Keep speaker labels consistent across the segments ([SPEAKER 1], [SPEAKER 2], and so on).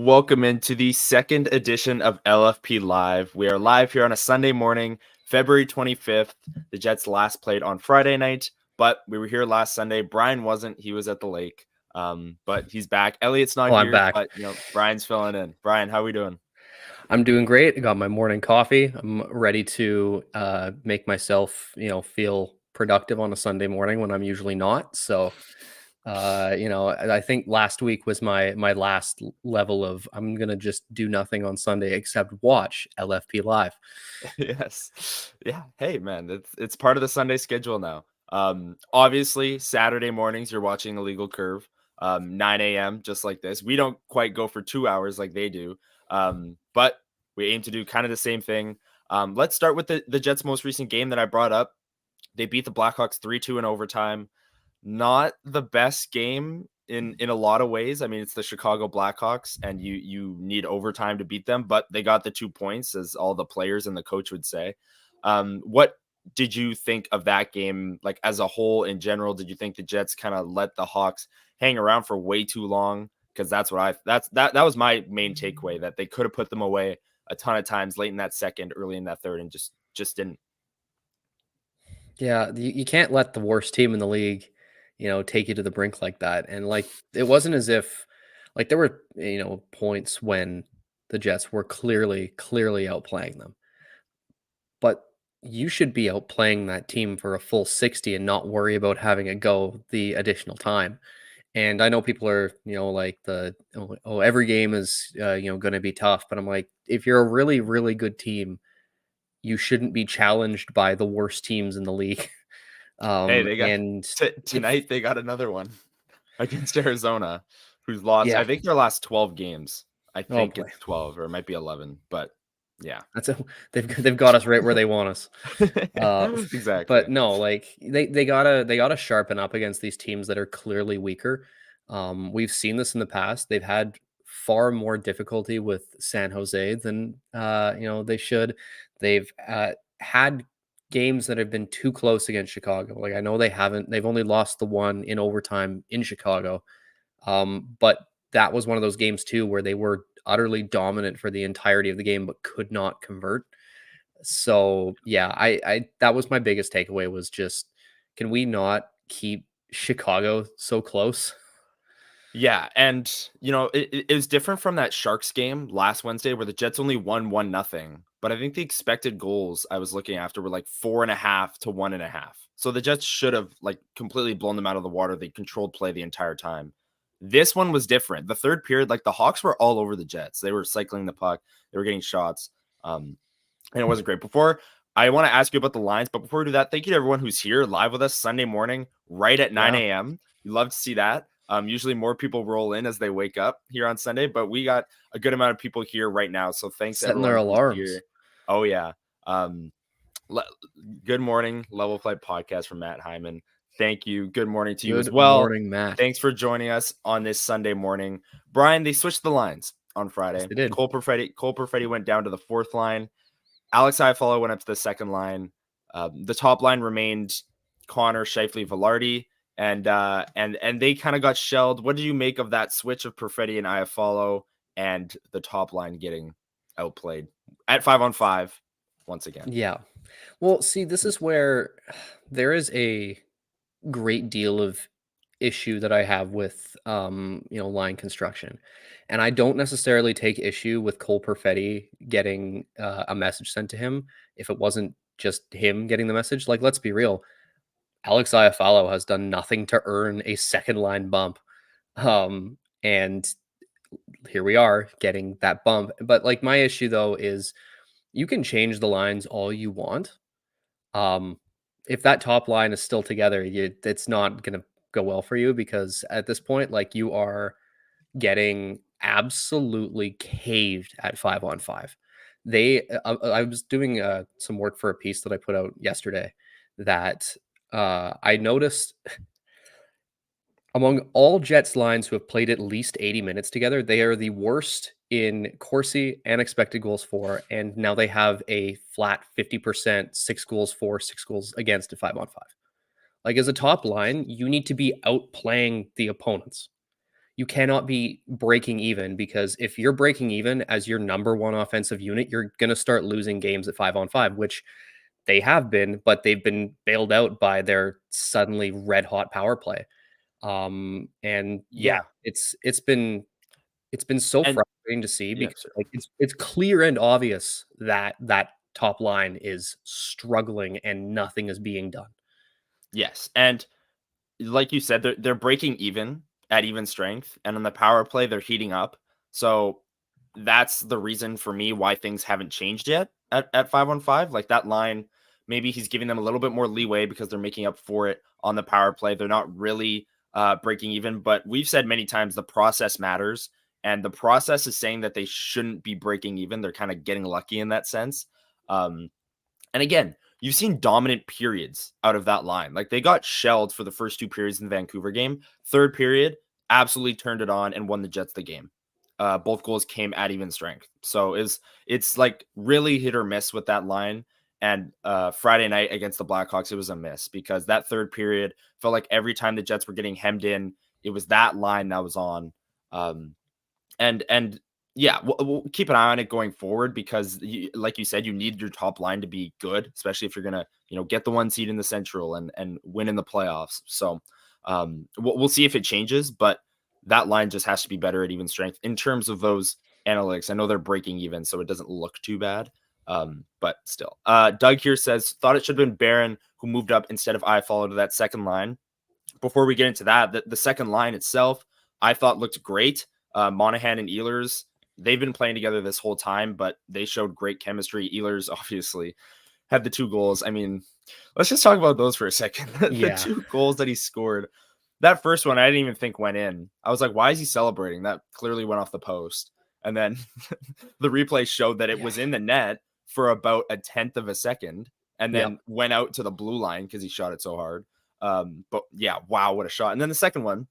[SPEAKER 1] welcome into the second edition of LFP Live. We are live here on a Sunday morning, February 25th. The Jets last played on Friday night, but we were here last Sunday. Brian wasn't. He was at the lake, but he's back. Elliot's not here,
[SPEAKER 2] I'm back.
[SPEAKER 1] but Brian's filling in. Brian, how are we doing?
[SPEAKER 2] I'm doing great. I got my morning coffee. I'm ready to make myself, feel productive on a Sunday morning when I'm usually not. So, I think last week was my last level of I'm gonna just do nothing on Sunday except watch LFP Live.
[SPEAKER 1] Yes. Yeah. Hey, man, it's part of the Sunday schedule now. Obviously, Saturday mornings you're watching Illegal Curve, 9 a.m. just like this. We don't quite go for 2 hours like they do, but we aim to do kind of the same thing. Let's start with the Jets' most recent game that I brought up. They beat the Blackhawks 3-2 in overtime. Not the best game in a lot of ways. I mean, it's the Chicago Blackhawks, and you need overtime to beat them, but they got the 2 points, as all the players and the coach would say. What did you think of that game, like as a whole in general? Did you think the Jets kind of let the Hawks hang around for way too long? Because that was my main takeaway, that they could have put them away a ton of times late in that second, early in that third, and just didn't.
[SPEAKER 2] Yeah, you can't let the worst team in the league, take you to the brink like that. And it wasn't as if there were, points when the Jets were clearly outplaying them. But you should be outplaying that team for a full 60 and not worry about having it go the additional time. And I know people are, every game is, going to be tough. But I'm like, if you're a really, really good team, you shouldn't be challenged by the worst teams in the league.
[SPEAKER 1] Hey, they got tonight. They got another one against Arizona, who's lost. Yeah. I think their last 12 games. I think it's 12, or it might be 11. But yeah,
[SPEAKER 2] they've got us right where they want us.
[SPEAKER 1] Exactly.
[SPEAKER 2] But no, they gotta sharpen up against these teams that are clearly weaker. We've seen this in the past. They've had far more difficulty with San Jose than they should. They've had games that have been too close against Chicago. I know they've only lost the one in overtime in Chicago. But that was one of those games too where they were utterly dominant for the entirety of the game but could not convert. So yeah, I that was my biggest takeaway, was just, can we not keep Chicago so close?
[SPEAKER 1] Yeah, and it was different from that Sharks game last Wednesday where the Jets only won 1-0. But I think the expected goals I was looking after were like 4.5 to 1.5. So the Jets should have completely blown them out of the water. They controlled play the entire time. This one was different. The third period, the Hawks were all over the Jets. They were cycling the puck. They were getting shots. And it wasn't great. I want to ask you about the lines, but before we do that, thank you to everyone who's here live with us Sunday morning, right at 9 a.m. We love to see that. Usually more people roll in as they wake up here on Sunday, but we got a good amount of people here right now. So thanks
[SPEAKER 2] setting
[SPEAKER 1] to everyone
[SPEAKER 2] their alarms
[SPEAKER 1] here. Oh yeah. Good morning, Level Flight Podcast from Matt Hyman. Thank you. Good morning to you as well.
[SPEAKER 2] Good morning, Matt.
[SPEAKER 1] Thanks for joining us on this Sunday morning. Brian, they switched the lines on Friday.
[SPEAKER 2] Yes, they did.
[SPEAKER 1] Cole Peretti went down to the fourth line. Alex Iafallo went up to the second line. The top line remained Connor, Scheifele, Velarde, and they kind of got shelled. What did you make of that switch of Peretti and Iafallo and the top line getting outplayed at 5-on-5 once again?
[SPEAKER 2] Yeah. Well, see, this is where there is a great deal of issue that I have with line construction. And I don't necessarily take issue with Cole Peretti getting a message sent to him if it wasn't just him getting the message. Let's be real. Alex Iafallo has done nothing to earn a second line bump. And here we are getting that bump. But my issue though is, you can change the lines all you want. If that top line is still together, it's not going to go well for you, because at this point, you are getting absolutely caved at 5-on-5. I was doing some work for a piece that I put out yesterday that I noticed among all Jets lines who have played at least 80 minutes together, they are the worst in Corsi and expected goals for, and now they have a flat 50% 6 goals for, 6 goals against at 5-on-5. As a top line, you need to be outplaying the opponents. you cannot be breaking even, because if you're breaking even as your number one offensive unit, you're going to start losing games at 5-on-5, which they have been, but they've been bailed out by their suddenly red hot power play. And yeah,
[SPEAKER 1] Yeah.
[SPEAKER 2] it's been so
[SPEAKER 1] And
[SPEAKER 2] frustrating to see,
[SPEAKER 1] yeah,
[SPEAKER 2] because
[SPEAKER 1] sure.
[SPEAKER 2] like it's clear and obvious that that top line is struggling and nothing is being done.
[SPEAKER 1] Yes. And like you said, they're breaking even at even strength, and on the power play, they're heating up. So that's the reason for me why things haven't changed yet at 5-on-5. Like that line, maybe he's giving them a little bit more leeway because they're making up for it on the power play. They're not really breaking even, but we've said many times the process matters, and the process is saying that they shouldn't be breaking even. They're kind of getting lucky in that sense. Um, and again, you've seen dominant periods out of that line. Like they got shelled for the first two periods in the Vancouver game. Third period, absolutely turned it on and won the Jets the game. Both goals came at even strength. So it's like really hit or miss with that line. And Friday night against the Blackhawks, it was a miss because that third period felt like every time the Jets were getting hemmed in, it was that line that was on. Um, and yeah, we'll keep an eye on it going forward because, like you said, you need your top line to be good, especially if you're gonna, get the 1 seed in the Central and win in the playoffs. So we'll see if it changes, but that line just has to be better at even strength in terms of those analytics. I know they're breaking even, so it doesn't look too bad. But still, Doug here says thought it should have been Barron who moved up instead of I followed to that second line. Before we get into that, the second line itself, I thought looked great. Monahan and Ehlers, they've been playing together this whole time, but they showed great chemistry. Ehlers obviously had the 2 goals. I mean, let's just talk about those for a second. The
[SPEAKER 2] Yeah.
[SPEAKER 1] 2 goals that he scored. That first one, I didn't even think went in. I was like, why is he celebrating? That clearly went off the post. And then the replay showed that it
[SPEAKER 2] Yeah.
[SPEAKER 1] was in the net for about a tenth of a second and
[SPEAKER 2] Yep.
[SPEAKER 1] then went out to the blue line because he shot it so hard. But yeah, wow, what a shot. And then the second one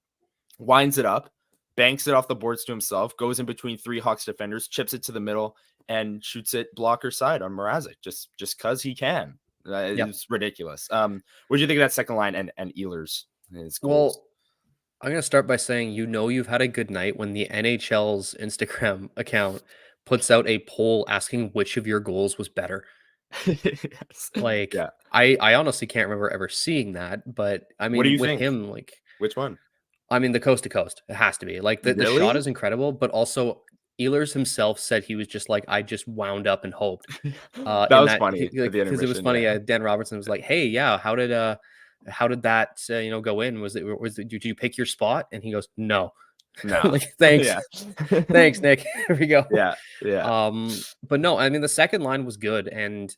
[SPEAKER 1] winds it up, banks it off the boards to himself, goes in between 3 Hawks defenders, chips it to the middle, and shoots it blocker side on Mrazek just because he can.
[SPEAKER 2] Yep.
[SPEAKER 1] It's ridiculous. What do you think of that second line and Ehlers, his goals?
[SPEAKER 2] Well, I'm going to start by saying, you've had a good night when the NHL's Instagram account puts out a poll asking which of your goals was better.
[SPEAKER 1] Yes.
[SPEAKER 2] Like,
[SPEAKER 1] Yeah.
[SPEAKER 2] I honestly can't remember ever seeing that, but I
[SPEAKER 1] What do
[SPEAKER 2] mean,
[SPEAKER 1] you
[SPEAKER 2] with
[SPEAKER 1] think?
[SPEAKER 2] him, like,
[SPEAKER 1] Which one?
[SPEAKER 2] I mean, the coast to coast, it has to be. Like, the shot
[SPEAKER 1] Really?
[SPEAKER 2] is incredible, but also Ehlers himself said he was just like, I just wound up and hoped.
[SPEAKER 1] That
[SPEAKER 2] In
[SPEAKER 1] was
[SPEAKER 2] that,
[SPEAKER 1] funny at the
[SPEAKER 2] because it was
[SPEAKER 1] intermission.
[SPEAKER 2] funny.
[SPEAKER 1] Yeah.
[SPEAKER 2] Dan Robertson was like, "Hey, yeah, how did that go in? Did you pick your spot?" And he goes, "No."
[SPEAKER 1] No.
[SPEAKER 2] Like, thanks,
[SPEAKER 1] Yeah.
[SPEAKER 2] thanks, Nick. Here we go.
[SPEAKER 1] Yeah. Yeah.
[SPEAKER 2] But no, I mean the second line was good, and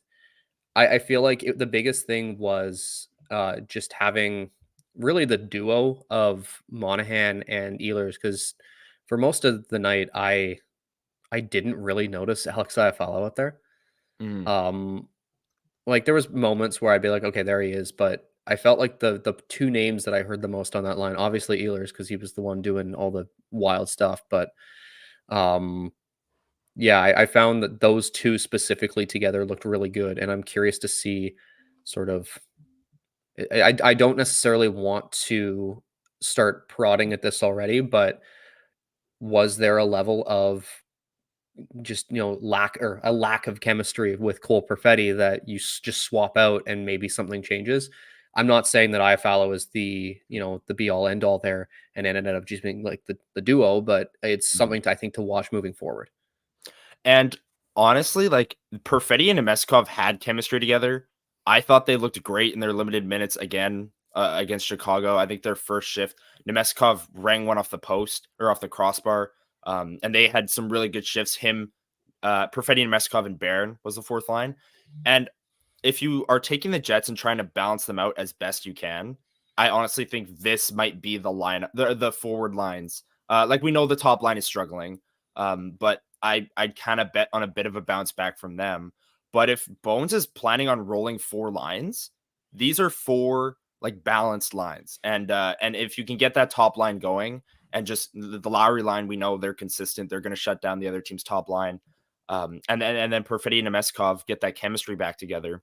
[SPEAKER 2] I feel like the biggest thing was just having really the duo of Monahan and Ehlers, because for most of the night I didn't really notice Alex Iafallo out there.
[SPEAKER 1] Mm.
[SPEAKER 2] Um, like there was moments where I'd be like, okay, there he is, but I felt like the two names that I heard the most on that line, obviously Ehlers, because he was the one doing all the wild stuff, but um yeah, I found that those two specifically together looked really good, and I'm curious to see sort of. I don't necessarily want to start prodding at this already, but was there a level of just lack, or a lack of chemistry with Cole Perfetti, that you just swap out and maybe something changes? I'm not saying that Iafallo is the be all end all there, and it ended up just being like the duo, but it's
[SPEAKER 1] Mhm.
[SPEAKER 2] something I think to watch moving forward.
[SPEAKER 1] And honestly, like Perfetti and Nemeskov had chemistry together. I thought they looked great in their limited minutes again against Chicago. I think their first shift, Nemeskov rang one off the post or off the crossbar, and they had some really good shifts. Him, Perfetti, Nemeskov, and Barron was the fourth line. And if you are taking the Jets and trying to balance them out as best you can, I honestly think this might be the line, the forward lines. Like we know the top line is struggling, but I'd kind of bet on a bit of a bounce back from them. But if Bones is planning on rolling 4 lines, these are 4 like balanced lines, and if you can get that top line going and just the Lowry line, we know they're consistent. They're going to shut down the other team's top line, and then Perfetti and Nemeskov get that chemistry back together.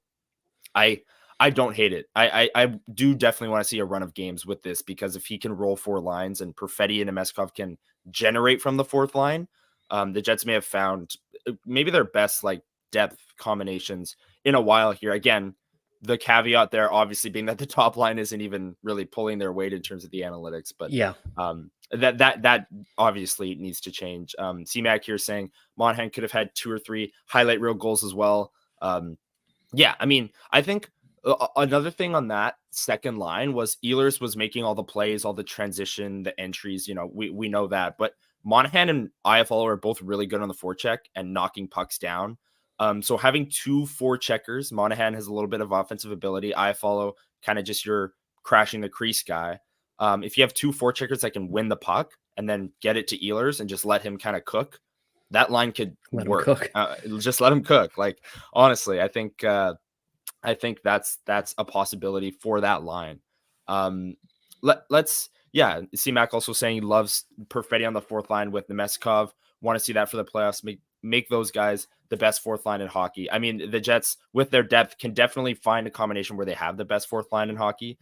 [SPEAKER 1] I I don't hate it. I do definitely want to see a run of games with this, because if he can roll 4 lines and Perfetti and Nemeskov can generate from the fourth line, the Jets may have found maybe their best like depth combinations in a while here. Again, the caveat there obviously being that the top line isn't even really pulling their weight in terms of the analytics, but
[SPEAKER 2] Yeah.
[SPEAKER 1] that obviously needs to change. CMAC here saying Monahan could have had 2 or 3 highlight reel goals as well. Yeah, I mean, I think another thing on that second line was Ehlers was making all the plays, all the transition, the entries. You know, we know that, but Monahan and IFL are both really good on the forecheck and knocking pucks down. So having 2 forecheckers, Monahan has a little bit of offensive ability. IFL kind of just your crashing the crease guy. If you have 2 forecheckers that can win the puck and then get it to Ehlers and just let him kind of cook, that line could
[SPEAKER 2] Let him
[SPEAKER 1] work.
[SPEAKER 2] cook.
[SPEAKER 1] Just let him cook. Like, honestly, I think that's a possibility for that line. Let's yeah. C-Mac also saying he loves Perfetti on the fourth line with Nemeskov. Want to see that for the playoffs. Make those guys the best fourth line in hockey. I mean, the Jets with their depth can definitely find a combination where they have the best fourth line in hockey.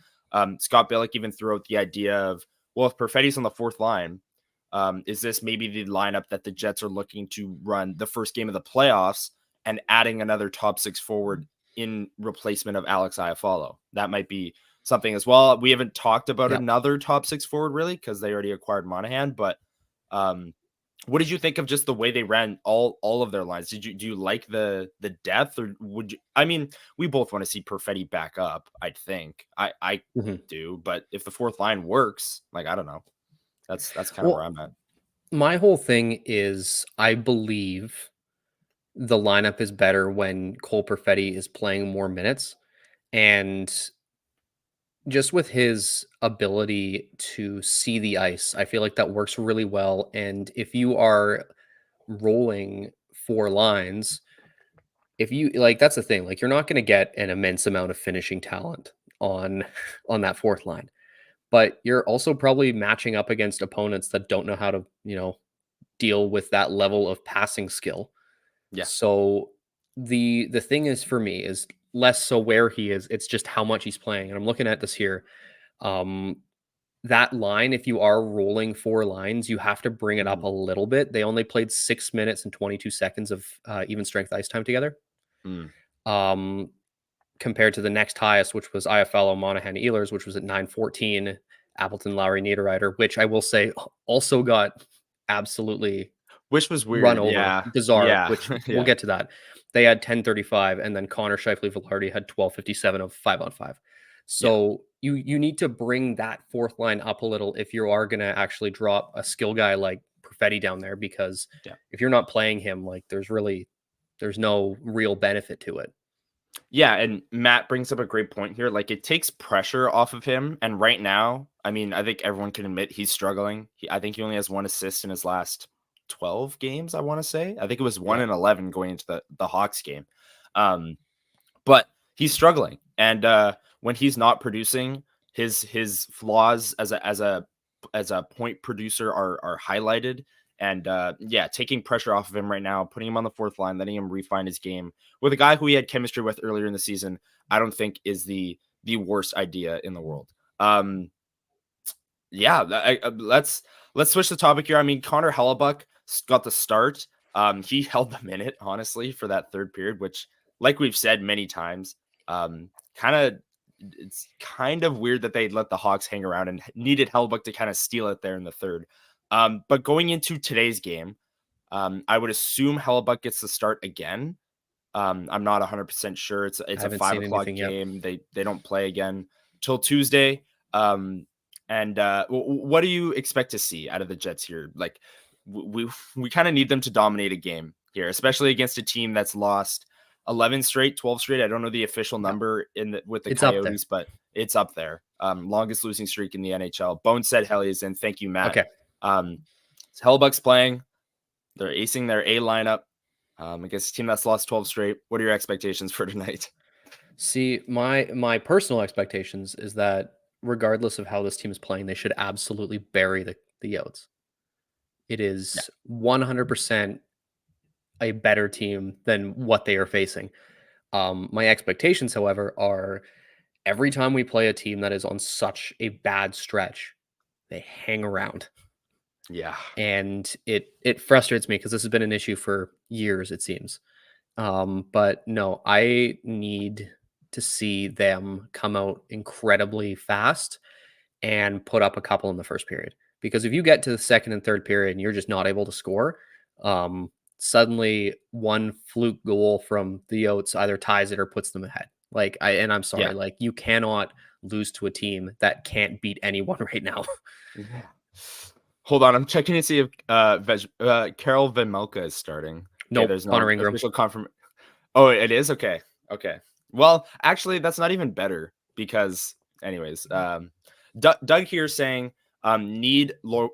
[SPEAKER 1] Scott Billeck even threw out the idea of, well, if Perfetti's on the fourth line, is this maybe the lineup that the Jets are looking to run the first game of the playoffs and adding another top 6 forward in replacement of Alex Iafallo? That might be something as well. We haven't talked about another top 6 forward really, because they already acquired Monahan. But what did you think of just the way they ran all of their lines? Do you like the depth, or would you? I mean, we both want to see Perfetti back up. I think I do, but if the fourth line works, like, I don't know. That's kind of where I'm at.
[SPEAKER 2] My whole thing is I believe the lineup is better when Cole Perfetti is playing more minutes. And just with his ability to see the ice, I feel like that works really well. And if you are rolling 4 lines, if you like, that's the thing. Like, you're not going to get an immense amount of finishing talent on on that fourth line, but you're also probably matching up against opponents that don't know how to, deal with that level of passing skill.
[SPEAKER 1] Yeah.
[SPEAKER 2] So the thing is for me is less so where he is, it's just how much he's playing. And I'm looking at this here. Um that line, if you are rolling 4 lines, you have to bring it up a little bit. They only played 6 minutes and 22 seconds of even strength ice time together. Um Compared to the next highest, which was IFL Monahan Ehlers, which was at 9:14, Appleton Lowry Niederreiter, which I will say also got absolutely
[SPEAKER 1] Which was
[SPEAKER 2] run
[SPEAKER 1] weird.
[SPEAKER 2] over,
[SPEAKER 1] Yeah.
[SPEAKER 2] bizarre,
[SPEAKER 1] Yeah.
[SPEAKER 2] which we'll
[SPEAKER 1] Yeah.
[SPEAKER 2] get to that. They had 10:35, and then Connor Scheifele Velarde had 12:57 of 5-on-5.
[SPEAKER 1] Yeah.
[SPEAKER 2] So you need to bring that fourth line up a little if you are gonna actually drop a skill guy like Perfetti down there, because
[SPEAKER 1] Yeah.
[SPEAKER 2] if you're not playing him, like, there's no real benefit to it.
[SPEAKER 1] Yeah, and Matt brings up a great point here. Like, it takes pressure off of him. And right now, I mean, I think everyone can admit he's struggling. I think he only has 1 assist in his last 12 games, I want to say. I think it was 1
[SPEAKER 2] Yeah.
[SPEAKER 1] in 11 going into the Hawks game. But he's struggling. And when he's not producing, his flaws as a point producer are highlighted. And yeah, taking pressure off of him right now, putting him on the fourth line, letting him refine his game with a guy who he had chemistry with earlier in the season, I don't think is the worst idea in the world. Yeah, let's switch the topic here. I mean, Connor Hellebuyck got the start. He held the minute, honestly, for that third period, which, like we've said many times, kind of it's kind of weird that they let the Hawks hang around and needed Hellebuyck to kind of steal it there in the third. But going into today's game, I would assume Hellebuyck gets the start again. I'm not 100% sure. It's
[SPEAKER 2] I
[SPEAKER 1] a
[SPEAKER 2] haven't
[SPEAKER 1] five
[SPEAKER 2] seen
[SPEAKER 1] o'clock
[SPEAKER 2] anything yet.
[SPEAKER 1] game. They don't play again till Tuesday. And what do you expect to see out of the Jets here? Like, we kind of need them to dominate a game here, especially against a team that's lost 11 straight, 12 straight. I don't know the official
[SPEAKER 2] Yeah.
[SPEAKER 1] number with the
[SPEAKER 2] It's up there.
[SPEAKER 1] Coyotes, but it's up there. Longest losing streak in the NHL. Bone said Helly is in. Thank you, Matt.
[SPEAKER 2] Okay.
[SPEAKER 1] Hellebuyck's playing. They're acing their A lineup against a team that's lost 12 straight. What are your expectations for tonight?
[SPEAKER 2] See, my personal expectations is that regardless of how this team is playing, they should absolutely bury the Yotes. It
[SPEAKER 1] Yeah.
[SPEAKER 2] is 100% a better team than what they are facing. My expectations, however, are every time we play a team that is on such a bad stretch, they hang around.
[SPEAKER 1] Yeah.
[SPEAKER 2] And it frustrates me because this has been an issue for years, it seems. But no, I need to see them come out incredibly fast and put up a couple in the first period. Because if you get to the second and third period and you're just not able to score, suddenly one fluke goal from the Oats either ties it or puts them ahead. I'm sorry,
[SPEAKER 1] Yeah.
[SPEAKER 2] like you cannot lose to a team that can't beat anyone right now.
[SPEAKER 1] Yeah. Hold on, I'm checking to see if Carol Van Melka is starting. Okay,
[SPEAKER 2] Nope,
[SPEAKER 1] there's no
[SPEAKER 2] Connor Ingram.
[SPEAKER 1] official confirmation. Oh, it is? Okay. Okay. Well, actually, that's not even better because, anyways, Doug here saying need Lauren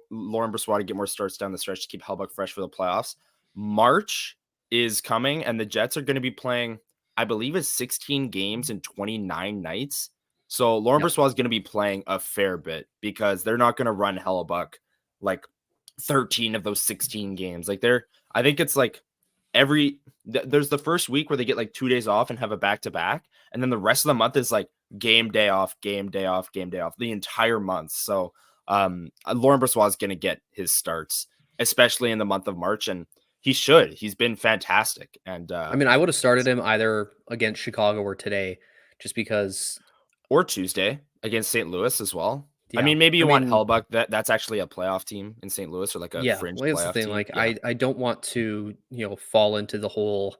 [SPEAKER 1] Brossoit to get more starts down the stretch to keep Hellebuyck fresh for the playoffs. March is coming, and the Jets are going to be playing, I believe, it's 16 games in 29 nights. So Lauren
[SPEAKER 2] Yep.
[SPEAKER 1] Brossoit is going to be playing a fair bit because they're not going to run Hellebuyck like 13 of those 16 games. Like I think it's like there's the first week where they get like 2 days off and have a back-to-back, and then the rest of the month is like game day off, game day off, game day off, the entire month. So Lauren Brossoit is going to get his starts, especially in the month of March, and he's been fantastic. And
[SPEAKER 2] I mean, I would have started him either against Chicago or today, just because.
[SPEAKER 1] or Tuesday against St. Louis as well. I
[SPEAKER 2] Yeah,
[SPEAKER 1] mean, maybe
[SPEAKER 2] I
[SPEAKER 1] you want
[SPEAKER 2] mean,
[SPEAKER 1] Hellebuyck. That's actually a playoff team in St. Louis, or like a
[SPEAKER 2] yeah.
[SPEAKER 1] fringe
[SPEAKER 2] Well, that's the
[SPEAKER 1] playoff
[SPEAKER 2] thing.
[SPEAKER 1] team.
[SPEAKER 2] Like,
[SPEAKER 1] Yeah.
[SPEAKER 2] I don't want to fall into the whole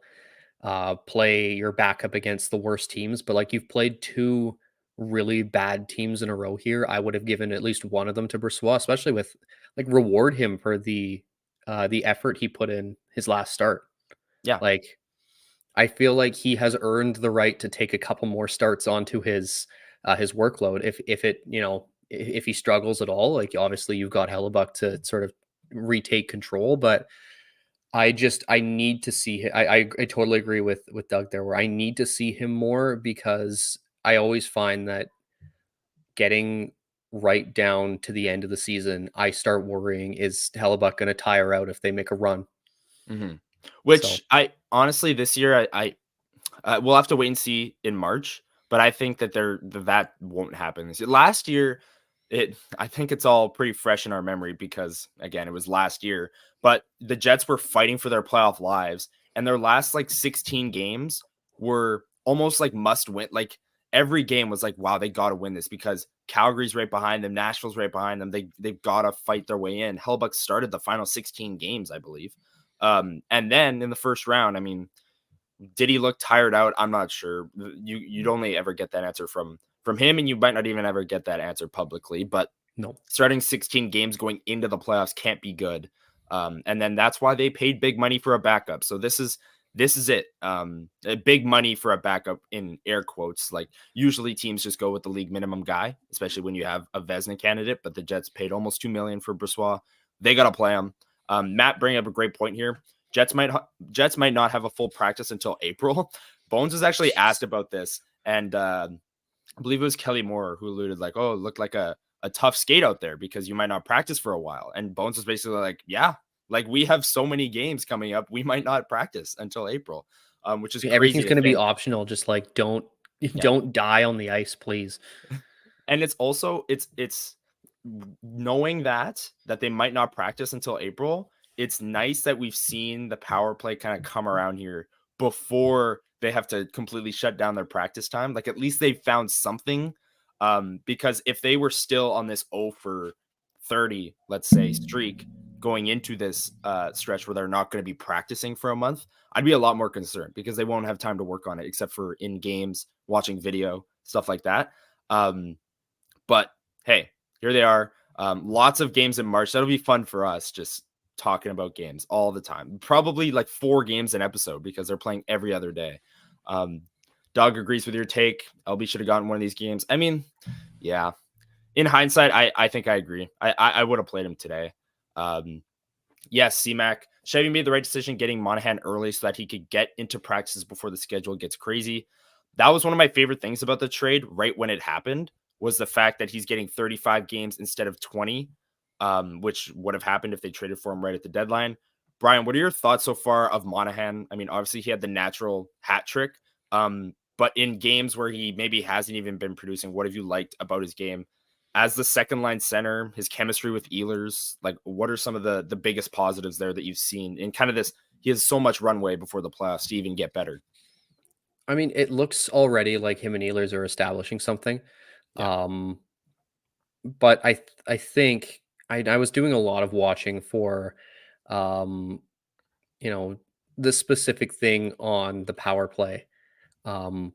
[SPEAKER 2] play your backup against the worst teams, but like you've played two really bad teams in a row here. I would have given at least one of them to Brossoit, especially with like reward him for the effort he put in his last start.
[SPEAKER 1] Yeah.
[SPEAKER 2] Like I feel like he has earned the right to take a couple more starts onto his workload. If it if he struggles at all, like obviously you've got Hellebuyck to sort of retake control, but I need to see I totally agree with Doug there, where I need to see him more because I always find that getting right down to the end of the season, I start worrying, is Hellebuyck going to tire out if they make a run?
[SPEAKER 1] Mm-hmm.
[SPEAKER 2] So
[SPEAKER 1] Which I honestly this year I we'll have to wait and see in March, but I think that that won't happen this year. Last year, I think it's all pretty fresh in our memory because again, it was last year, but the Jets were fighting for their playoff lives, and their last like 16 games were almost like must win. Like every game was like, wow, they got to win this because Calgary's right behind them, Nashville's right behind them. They've got to fight their way in. Hellebuyck started the final 16 games, I believe. And then in the first round, I mean, did he look tired out? I'm not sure. You'd only ever get that answer from him, and you might not even ever get that answer publicly. But
[SPEAKER 2] no.
[SPEAKER 1] starting 16 games going into the playoffs can't be good. And then that's why they paid big money for a backup. So this is it. Big money for a backup in air quotes. Like usually teams just go with the league minimum guy, especially when you have a Vezina candidate. But the Jets paid almost $2 million for Brossoit. They got to play him. Matt bringing up a great point here. Jets might not have a full practice until April. Bones was actually asked about this, and I believe it was Kelly Moore who alluded like, "Oh, it looked like a tough skate out there because you might not practice for a while." And Bones was basically like, "Yeah, like we have so many games coming up, we might not practice until April," which is crazy
[SPEAKER 2] Everything's
[SPEAKER 1] to
[SPEAKER 2] going to be
[SPEAKER 1] think.
[SPEAKER 2] optional. Just like
[SPEAKER 1] Yeah.
[SPEAKER 2] don't die on the ice, please.
[SPEAKER 1] And it's also it's knowing that they might not practice until April. It's nice that we've seen the power play kind of come around here before they have to completely shut down their practice time. Like at least they found something. Because if they were still on this 0 for 30, let's say, streak going into this stretch where they're not going to be practicing for a month, I'd be a lot more concerned because they won't have time to work on it except for in games, watching video, stuff like that. But hey, here they are. Lots of games in March. That'll be fun for us just talking about games all the time. Probably like 4 games an episode because they're playing every other day. Doug agrees with your take. LB should have gotten one of these games. I mean, yeah. In hindsight, I think I agree. I would have played him today. Yes, C-Mac. Chevy made the right decision getting Monahan early so that he could get into practices before the schedule gets crazy. That was one of my favorite things about the trade right when it happened was the fact that he's getting 35 games instead of 20, which would have happened if they traded for him right at the deadline. Brian, what are your thoughts so far of Monahan? I mean, obviously he had the natural hat trick, but in games where he maybe hasn't even been producing, what have you liked about his game as the second line center, his chemistry with Ehlers? Like, what are some of the biggest positives there that you've seen in kind of this? He has so much runway before the playoffs to even get better.
[SPEAKER 2] I mean, it looks already like him and Ehlers are establishing something.
[SPEAKER 1] Yeah.
[SPEAKER 2] Um, but I think I was doing a lot of watching for, um, you know, the specific thing on the power play. Um,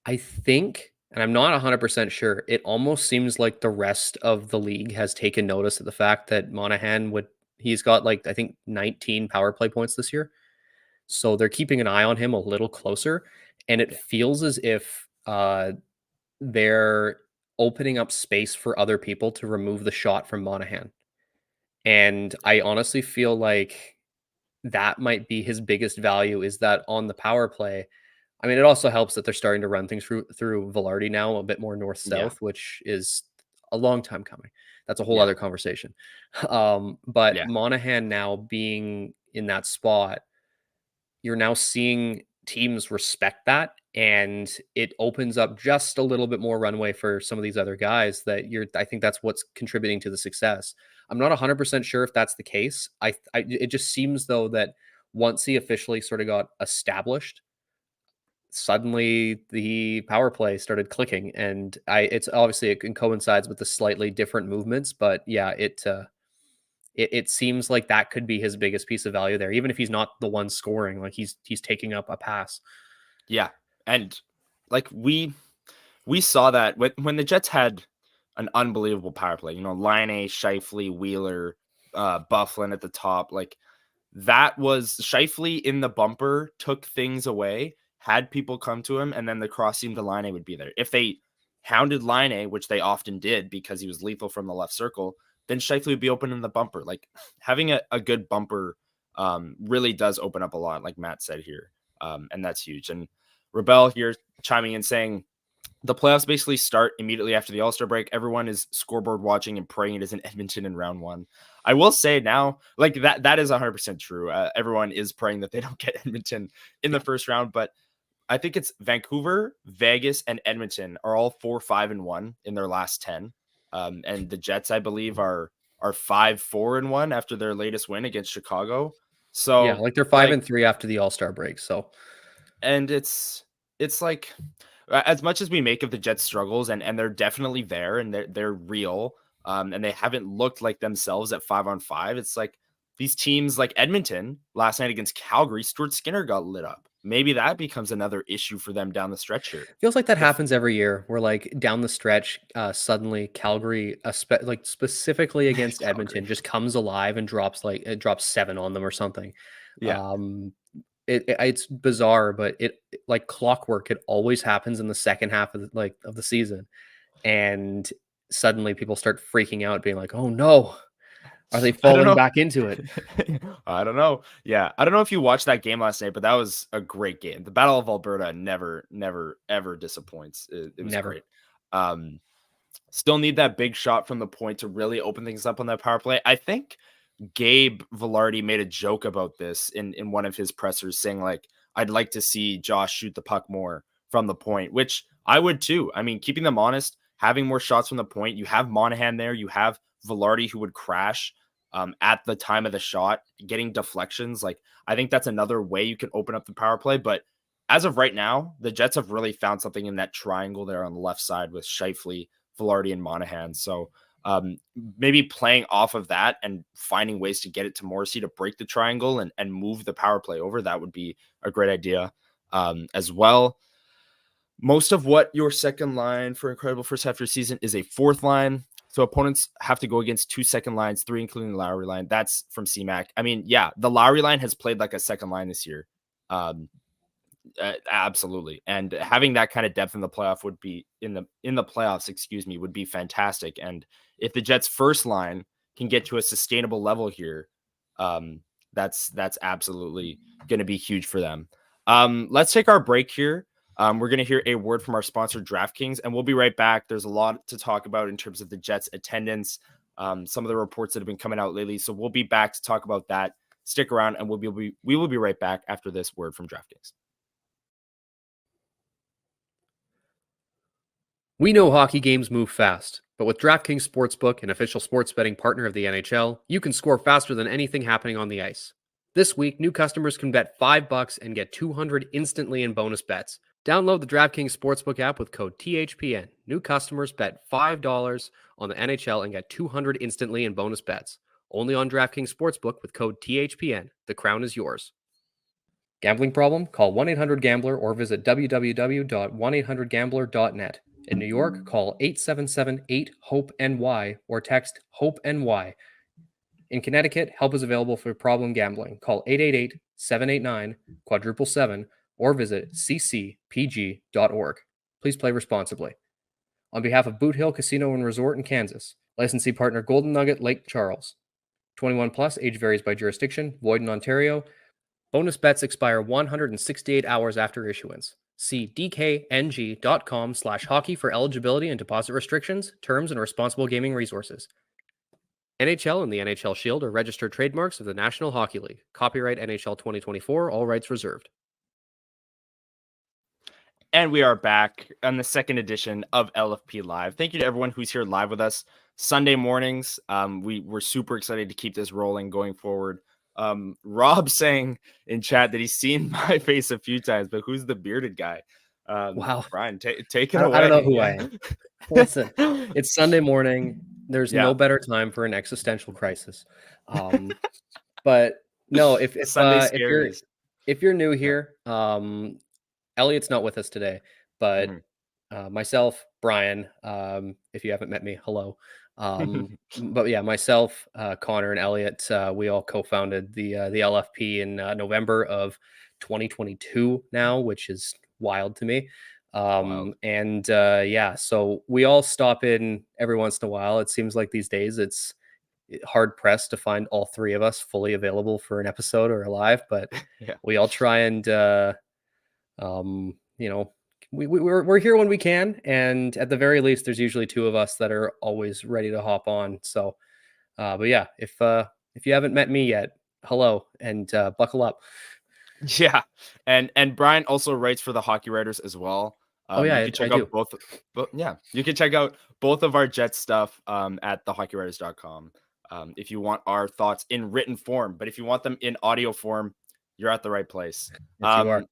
[SPEAKER 2] I think, and I'm not 100% sure, it almost seems like the rest of the league has taken notice of the fact that Monahan he's got like, I think 19 power play points this year. So they're keeping an eye on him a little closer. And it
[SPEAKER 1] Yeah.
[SPEAKER 2] feels as if they're opening up space for other people to remove the shot from Monahan. And I honestly feel like that might be his biggest value is that on the power play. I mean, it also helps that they're starting to run things through Velarde now a bit more north
[SPEAKER 1] Yeah.
[SPEAKER 2] south, which is a long time coming. That's a whole
[SPEAKER 1] Yeah.
[SPEAKER 2] other conversation. But
[SPEAKER 1] Yeah.
[SPEAKER 2] Monahan now being in that spot, you're now seeing teams respect that, and it opens up just a little bit more runway for some of these other guys that I think that's what's contributing to the success. I'm not 100% sure if that's the case. It just seems though that once he officially sort of got established, suddenly the power play started clicking, and it's obviously it coincides with the slightly different movements, but yeah, it seems like that could be his biggest piece of value there, even if he's not the one scoring. Like he's taking up a pass.
[SPEAKER 1] Yeah. And like we saw that when the Jets had an unbelievable power play, Line A, Scheifele, Wheeler, Bufflin at the top, like that was Scheifele in the bumper, took things away, had people come to him, and then the cross seam to Line A would be there. If they hounded Line A, which they often did because he was lethal from the left circle, then Scheifele would be open in the bumper. Like having a good bumper really does open up a lot, like Matt said here. And that's huge. And Rebel here chiming in saying, the playoffs basically start immediately after the All-Star break. Everyone is scoreboard watching and praying it is in Edmonton in round one. I will say now, like that is 100% true. Everyone is praying that they don't get Edmonton in the first round, but I think it's Vancouver, Vegas, and Edmonton are all 4-5-1 in their last 10. And the Jets, I believe, are 5-4-1 after their latest win against Chicago.
[SPEAKER 2] Yeah,
[SPEAKER 1] So
[SPEAKER 2] like they're five
[SPEAKER 1] like
[SPEAKER 2] and three after the All-Star break. So
[SPEAKER 1] and it's like as much as we make of the Jets struggles, and they're definitely there, and they're real, and they haven't looked like themselves at 5-on-5. It's like these teams like Edmonton last night against Calgary, Stuart Skinner got lit up. Maybe that becomes another issue for them down the stretch here.
[SPEAKER 2] feels like that
[SPEAKER 1] If
[SPEAKER 2] happens every year. Where like down the stretch, suddenly Calgary, like specifically against
[SPEAKER 1] Calgary,
[SPEAKER 2] Edmonton, just comes alive and drops 7 on them or something.
[SPEAKER 1] yeah,
[SPEAKER 2] Um, it's bizarre, but it like clockwork. It always happens in the second half of the season, and suddenly people start freaking out, being like, "Oh no, are they
[SPEAKER 1] I don't
[SPEAKER 2] falling
[SPEAKER 1] know.
[SPEAKER 2] back into it?"
[SPEAKER 1] I don't know. Yeah, I don't know if you watched that game last night, but that was a great game. The Battle of Alberta never, ever disappoints. It was
[SPEAKER 2] Never.
[SPEAKER 1] great. Um, Still need that big shot from the point to really open things up on that power play. I think Gabe Velarde made a joke about this in one of his pressers, saying like, "I'd like to see Josh shoot the puck more from the point," which I would too. I mean, keeping them honest, having more shots from the point. You have Monahan there. You have Velarde who would crash at the time of the shot, getting deflections. Like I think that's another way you can open up the power play. But as of right now, the Jets have really found something in that triangle there on the left side with Scheifele, Velarde, and Monahan. So maybe playing off of that and finding ways to get it to Morrissey to break the triangle and move the power play over, that would be a great idea as well. Most of what your second line for incredible first half of your season is a fourth line. So opponents have to go against 2 second lines, 3 including the Lowry line. That's from CMAC. I mean, yeah, the Lowry line has played like a second line this year. Um, Absolutely, and having that kind of depth in the playoff would be in the playoffs, excuse me, would be fantastic. And if the Jets' first line can get to a sustainable level here, that's absolutely going to be huge for them. Let's take our break here. We're going to hear a word from our sponsor, DraftKings, and we'll be right back. There's a lot to talk about in terms of the Jets' attendance, some of the reports that have been coming out lately. So we'll be back to talk about that. Stick around, and we will be right back after this word from DraftKings.
[SPEAKER 2] We know hockey games move fast, but with DraftKings Sportsbook, an official sports betting partner of the NHL, you can score faster than anything happening on the ice. This week, new customers can bet $5 and get 200 instantly in bonus bets. Download the DraftKings Sportsbook app with code THPN. New customers bet $5 on the NHL and get 200 instantly in bonus bets. Only on DraftKings Sportsbook with code THPN. The crown is yours. Gambling problem? Call 1-800-GAMBLER or visit www.1800gambler.net. In New York, call 877-8-HOPE-NY or text HOPE-NY. In Connecticut, help is available for problem gambling. Call 888-789-777 or visit ccpg.org. Please play responsibly. On behalf of Boot Hill Casino and Resort in Kansas, licensee partner Golden Nugget Lake Charles. 21 plus, age varies by jurisdiction, void in Ontario. Bonus bets expire 168 hours after issuance. See dkng.com/hockey for eligibility and deposit restrictions, terms, and responsible gaming resources. NHL and the NHL Shield are registered trademarks of the National Hockey League. Copyright NHL 2024, all rights reserved.
[SPEAKER 1] And we are back on the second edition of LFP Live. Thank you to everyone who's here live with us Sunday mornings. We're super excited to keep this rolling going forward. Rob saying in chat that he's seen my face a few times, but who's the bearded guy?
[SPEAKER 2] Wow.
[SPEAKER 1] Brian, take it away.
[SPEAKER 2] I don't know who I am. Listen, it's Sunday morning. There's no better time for an existential crisis. But no, if you're new here, Elliot's not with us today, but myself, Brian, if you haven't met me, hello. But yeah, myself, Connor, and Elliot, we all co-founded the LFP in November of 2022 now, which is wild to me. And so we all stop in every once in a while. It seems like these days it's hard pressed to find all three of us fully available for an episode or a live, but we all try and we're here when we can, and at the very least there's usually two of us that are always ready to hop on. So but yeah, if you haven't met me yet, hello, and buckle up.
[SPEAKER 1] Yeah, and Brian also writes for the Hockey Writers as well. You can check out both. You can check out both of our Jets stuff at thehockeywriters.com if you want our thoughts in written form. But if you want them in audio form, you're at the right place.
[SPEAKER 2] Yes, you are.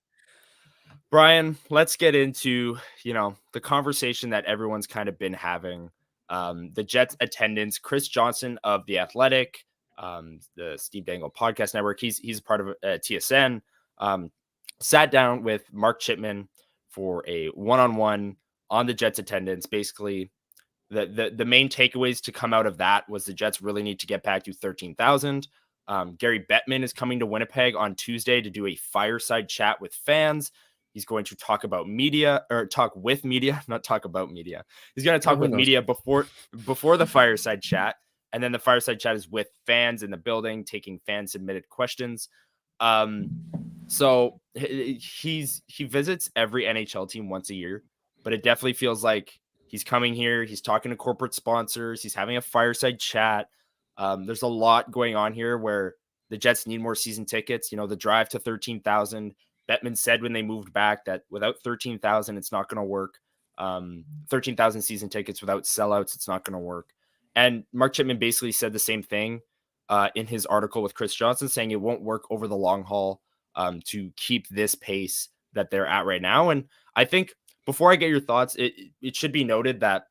[SPEAKER 1] Brian, let's get into the conversation that everyone's kind of been having. The Jets attendance. Chris Johnson of The Athletic, the Steve Dangle Podcast Network, he's part of TSN. Sat down with Mark Chipman for a one-on-one on the Jets attendance. Basically, the main takeaways to come out of that was the Jets really need to get back to 13,000. Gary Bettman is coming to Winnipeg on Tuesday to do a fireside chat with fans. He's going to talk with media. He's going to talk with media before the fireside chat. And then the fireside chat is with fans in the building, taking fan submitted questions. So he visits every NHL team once a year, but it definitely feels like he's coming here. He's talking to corporate sponsors. He's having a fireside chat. There's a lot going on here where the Jets need more season tickets. The drive to 13,000. Bettman said when they moved back that without 13,000, it's not going to work. 13,000 season tickets without sellouts, it's not going to work. And Mark Chipman basically said the same thing in his article with Chris Johnson, saying it won't work over the long haul to keep this pace that they're at right now. And I think before I get your thoughts, it should be noted that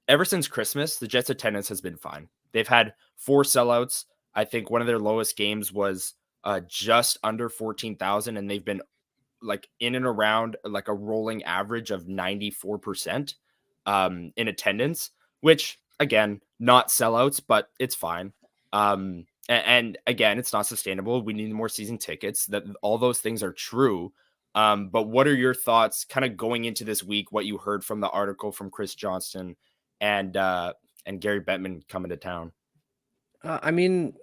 [SPEAKER 1] ever since Christmas, the Jets attendance has been fine. They've had 4 sellouts. I think one of their lowest games was just under 14,000, and they've been like in and around like a rolling average of 94% in attendance, which again, not sellouts, but it's fine. And again, it's not sustainable. We need more season tickets. That all those things are true. But what are your thoughts kind of going into this week, what you heard from the article from Chris Johnston and Gary Bettman coming to town?
[SPEAKER 2] I mean,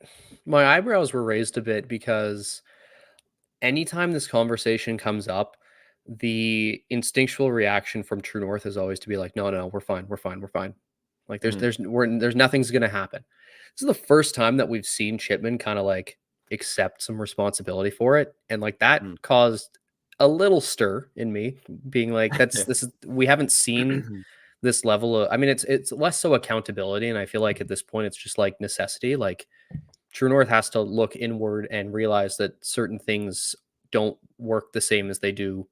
[SPEAKER 2] my eyebrows were raised a bit because anytime this conversation comes up, the instinctual reaction from True North is always to be like, no, we're fine. Like there's nothing's going to happen. This is the first time that we've seen Chipman kind of like accept some responsibility for it. And like that caused a little stir in me being like, we haven't seen this level of, I mean, it's less so accountability, and I feel like at this point it's just like necessity. Like True North has to look inward and realize that certain things don't work the same as they do,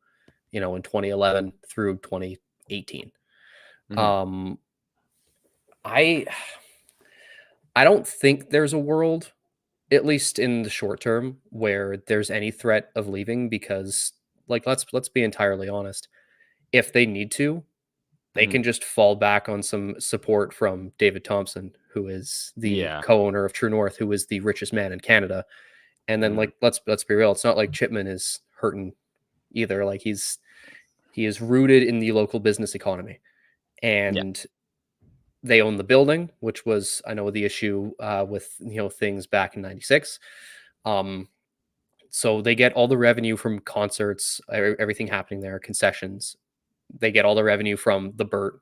[SPEAKER 2] you know, in 2011 through 2018.
[SPEAKER 1] Mhm.
[SPEAKER 2] Um, I I don't think there's a world, at least in the short term, where there's any threat of leaving because, like, let's be entirely honest. If they need to, they
[SPEAKER 1] Mhm.
[SPEAKER 2] can just fall back on some support from David Thompson, who is the
[SPEAKER 1] Yeah.
[SPEAKER 2] co-owner of True North, who is the richest man in Canada. And then,
[SPEAKER 1] Mhm.
[SPEAKER 2] like, let's be real, it's not like Chipman is hurting either. Like he is rooted in the local business economy,
[SPEAKER 1] Yeah.
[SPEAKER 2] and they own the building, which was, I know, the issue with, you know, things back in '96. Um, so they get all the revenue from concerts, everything happening there, concessions. They get all the revenue from the Burt.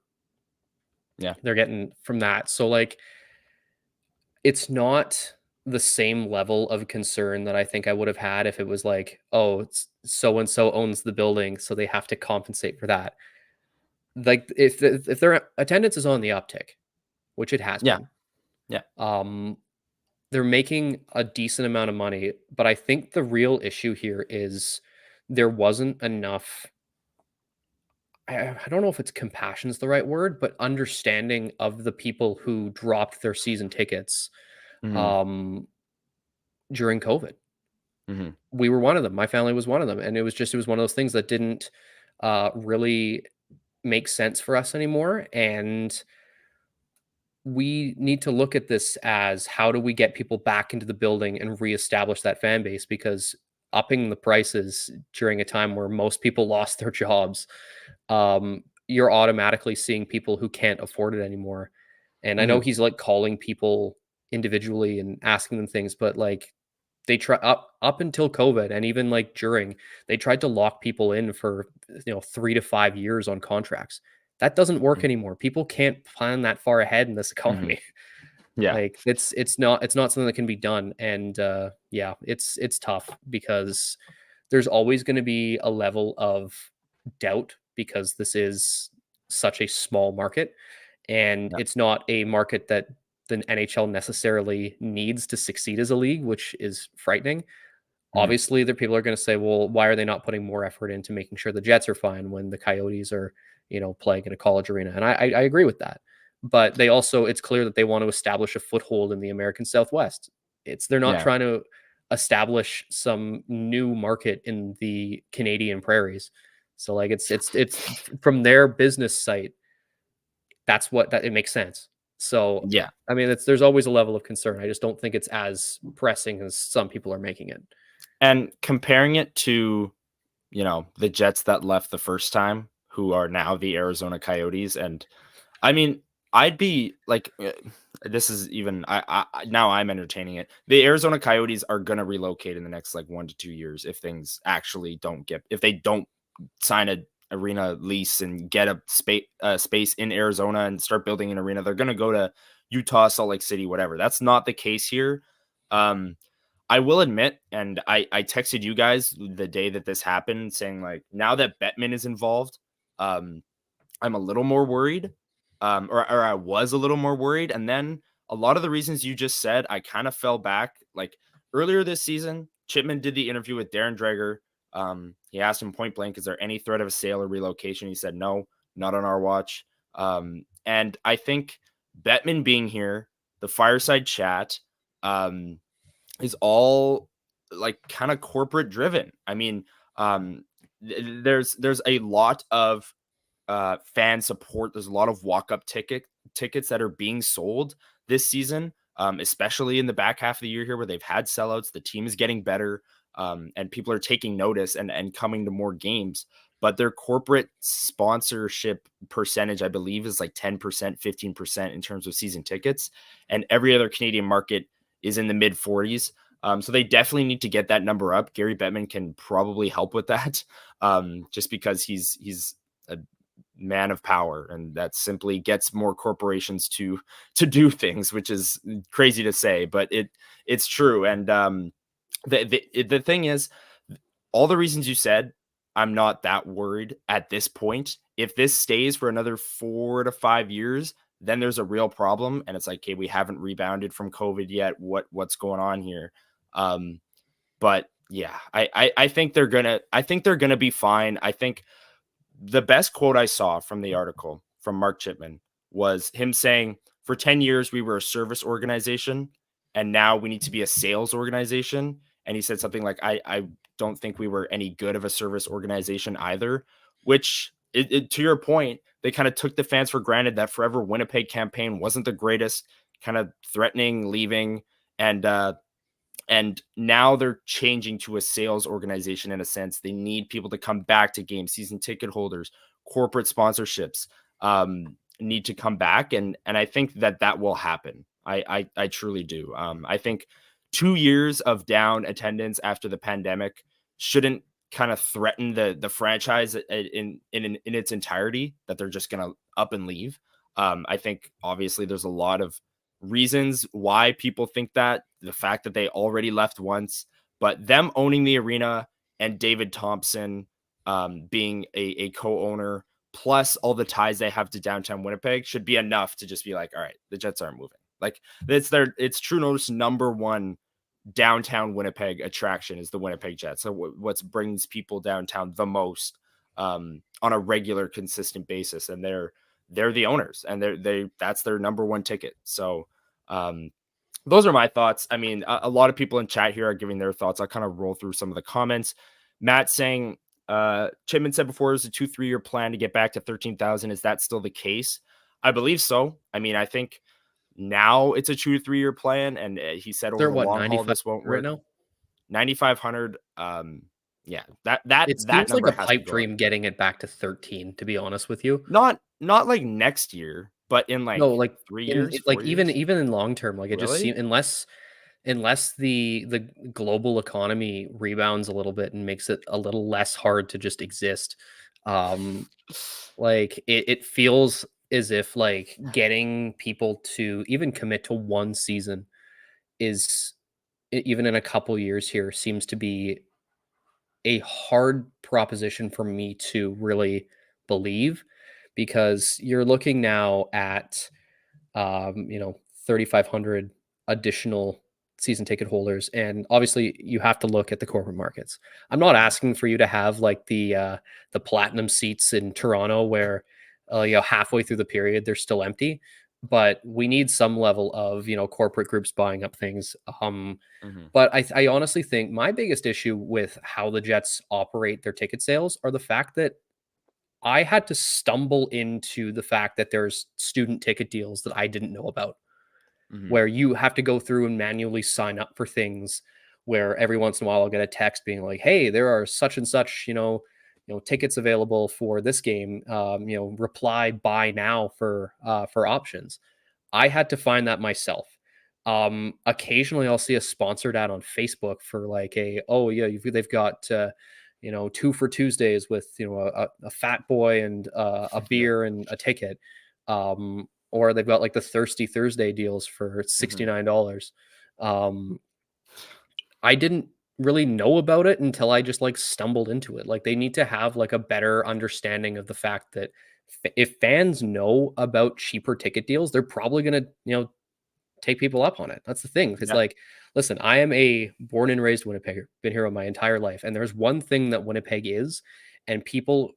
[SPEAKER 1] Yeah.
[SPEAKER 2] They're getting from that. So like, it's not the same level of concern that I think I would have had if it was like, oh, so and so owns the building, so they have to compensate for that. Like if their attendance is on the uptick, which it has
[SPEAKER 1] Yeah.
[SPEAKER 2] been,
[SPEAKER 1] Yeah.
[SPEAKER 2] um, they're making a decent amount of money. But I think the real issue here is there wasn't enough. I don't know if it's compassion is the right word, but understanding of the people who dropped their season tickets
[SPEAKER 1] Mhm.
[SPEAKER 2] um, during COVID.
[SPEAKER 1] Mhm.
[SPEAKER 2] We were one of them. My family was one of them, and it was one of those things that didn't really make sense for us anymore. And we need to look at this as, how do we get people back into the building and reestablish that fan base? Because upping the prices during a time where most people lost their jobs, you're automatically seeing people who can't afford it anymore. And I know
[SPEAKER 1] Mhm.
[SPEAKER 2] he's like calling people individually and asking them things, but like they try up until COVID, and even like during, they tried to lock people in for, you know, 3 to 5 years on contracts. That doesn't work
[SPEAKER 1] Mhm.
[SPEAKER 2] anymore. People can't plan that far ahead in this
[SPEAKER 1] Mhm.
[SPEAKER 2] economy.
[SPEAKER 1] Yeah.
[SPEAKER 2] Like it's not something that can be done. And yeah, it's tough because there's always going to be a level of doubt because this is such a small market, and
[SPEAKER 1] Yeah.
[SPEAKER 2] it's not a market that the NHL necessarily needs to succeed as a league, which is frightening.
[SPEAKER 1] Mhm.
[SPEAKER 2] Obviously, the people are going to say, well, why are they not putting more effort into making sure the Jets are fine when the Coyotes are, you know, playing in a college arena? And I agree with that. But they also, it's clear that they want to establish a foothold in the American Southwest. They're not
[SPEAKER 1] Yeah.
[SPEAKER 2] trying to establish some new market in the Canadian prairies. So like it's from their business site, that's what that it makes sense. So
[SPEAKER 1] Yeah.
[SPEAKER 2] I mean, there's always a level of concern. I just don't think it's as pressing as some people are making it.
[SPEAKER 1] And comparing it to, the Jets that left the first time, who are now the Arizona Coyotes, and I mean, I'd be like, this is even now I'm entertaining it. The Arizona Coyotes are gonna relocate in the next like 1 to 2 years if things actually don't get if they don't sign a arena lease and get a space in Arizona and start building an arena. They're gonna go to Utah, Salt Lake City, whatever. That's not the case here. Um, I will admit, and I texted you guys the day that this happened, saying like, now that Bettman is involved, um, I'm a little more worried, or I was a little more worried. And then a lot of the reasons you just said, I kind of fell back. Like earlier this season, Chipman did the interview with Darren Dreger. He asked him point blank, "Is there any threat of a sale or relocation?" He said, "No, not on our watch." And I think Bettman being here, the fireside chat, um, is all like kind of corporate driven. I mean, there's a lot of fan support. There's a lot of walk up tickets that are being sold this season, especially in the back half of the year here where they've had sellouts. The team is getting better, and people are taking notice and coming to more games. But their corporate sponsorship percentage, I believe, is like 10%, 15% in terms of season tickets, and every other Canadian market is in the mid 40s. So they definitely need to get that number up. Gary Bettman can probably help with that, just because he's a man of power, and that simply gets more corporations to do things, which is crazy to say, but it's true. And the thing is, all the reasons you said, I'm not that worried at this point. If this stays for another 4 to 5 years, then there's a real problem. And it's like, okay, we haven't rebounded from COVID yet. What's going on here? But yeah, I think they're gonna be fine. I think the best quote I saw from the article from Mark Chipman was him saying, for 10 years, we were a service organization, and now we need to be a sales organization. And he said something like, I don't think we were any good of a service organization either, which, to your point, they kind of took the fans for granted. That Forever Winnipeg campaign wasn't the greatest, kind of threatening, leaving. And now they're changing to a sales organization in a sense. They need people to come back to games, season ticket holders, corporate sponsorships need to come back. And I think that will happen. I truly do. I think 2 years of down attendance after the pandemic shouldn't kind of threaten the franchise in its entirety, that they're just going to up and leave. I think obviously there's a lot of reasons why people think that, the fact that they already left once, but them owning the arena and David Thompson being a co-owner, plus all the ties they have to downtown Winnipeg, should be enough to just be like, all right, the Jets aren't moving. Like, it's True North's number one downtown Winnipeg attraction is the Winnipeg Jets. So what brings people downtown the most on a regular, consistent basis, and they're the owners, and that's their number one ticket. So those are my thoughts. I mean, a lot of people in chat here are giving their thoughts. I'll kind of roll through some of the comments. Matt saying, Chipman said before, it was a 2-3 year plan to get back to 13,000. Is that still the case? I believe so. I mean, I think now it's a 2 to 3 year plan, and he said over the long haul this won't work.
[SPEAKER 2] Right now,
[SPEAKER 1] 9,500. Yeah, that
[SPEAKER 2] it
[SPEAKER 1] that
[SPEAKER 2] seems like
[SPEAKER 1] number
[SPEAKER 2] a
[SPEAKER 1] has
[SPEAKER 2] pipe
[SPEAKER 1] to go
[SPEAKER 2] dream
[SPEAKER 1] up.
[SPEAKER 2] getting it back to 13. To be honest with you,
[SPEAKER 1] Not like next year, but in like
[SPEAKER 2] no, like
[SPEAKER 1] 3
[SPEAKER 2] in
[SPEAKER 1] years, 4
[SPEAKER 2] like
[SPEAKER 1] years.
[SPEAKER 2] even in long term, like it just
[SPEAKER 1] Really?
[SPEAKER 2] seems, unless the global economy rebounds a little bit and makes it a little less hard to just exist, like it feels as if like getting people to even commit to one season is even in a couple years here seems to be a hard proposition for me to really believe, because you're looking now at 3,500 additional season ticket holders, and obviously you have to look at the corporate markets. I'm not asking for you to have like the platinum seats in Toronto where halfway through the period they're still empty, but we need some level of corporate groups buying up things. But I honestly think my biggest issue with how the Jets operate their ticket sales are the fact that I had to stumble into the fact that there's student ticket deals that I didn't know about, where you have to go through and manually sign up for things, where every once in a while I'll get a text being like, hey, there are such and such, tickets available for this game. Reply buy now for options. I had to find that myself. Occasionally I'll see a sponsored ad on Facebook for like they've got 2 for Tuesdays with a fat boy and a beer and a ticket, or they've got like the Thirsty Thursday deals for $69. I didn't really know about it until I just like stumbled into it. Like, they need to have like a better understanding of the fact that if fans know about cheaper ticket deals, they're probably going to take people up on it. That's the thing. It's like, listen, I am a born and raised Winnipegger, been here my entire life. And there's one thing that Winnipeg is, and people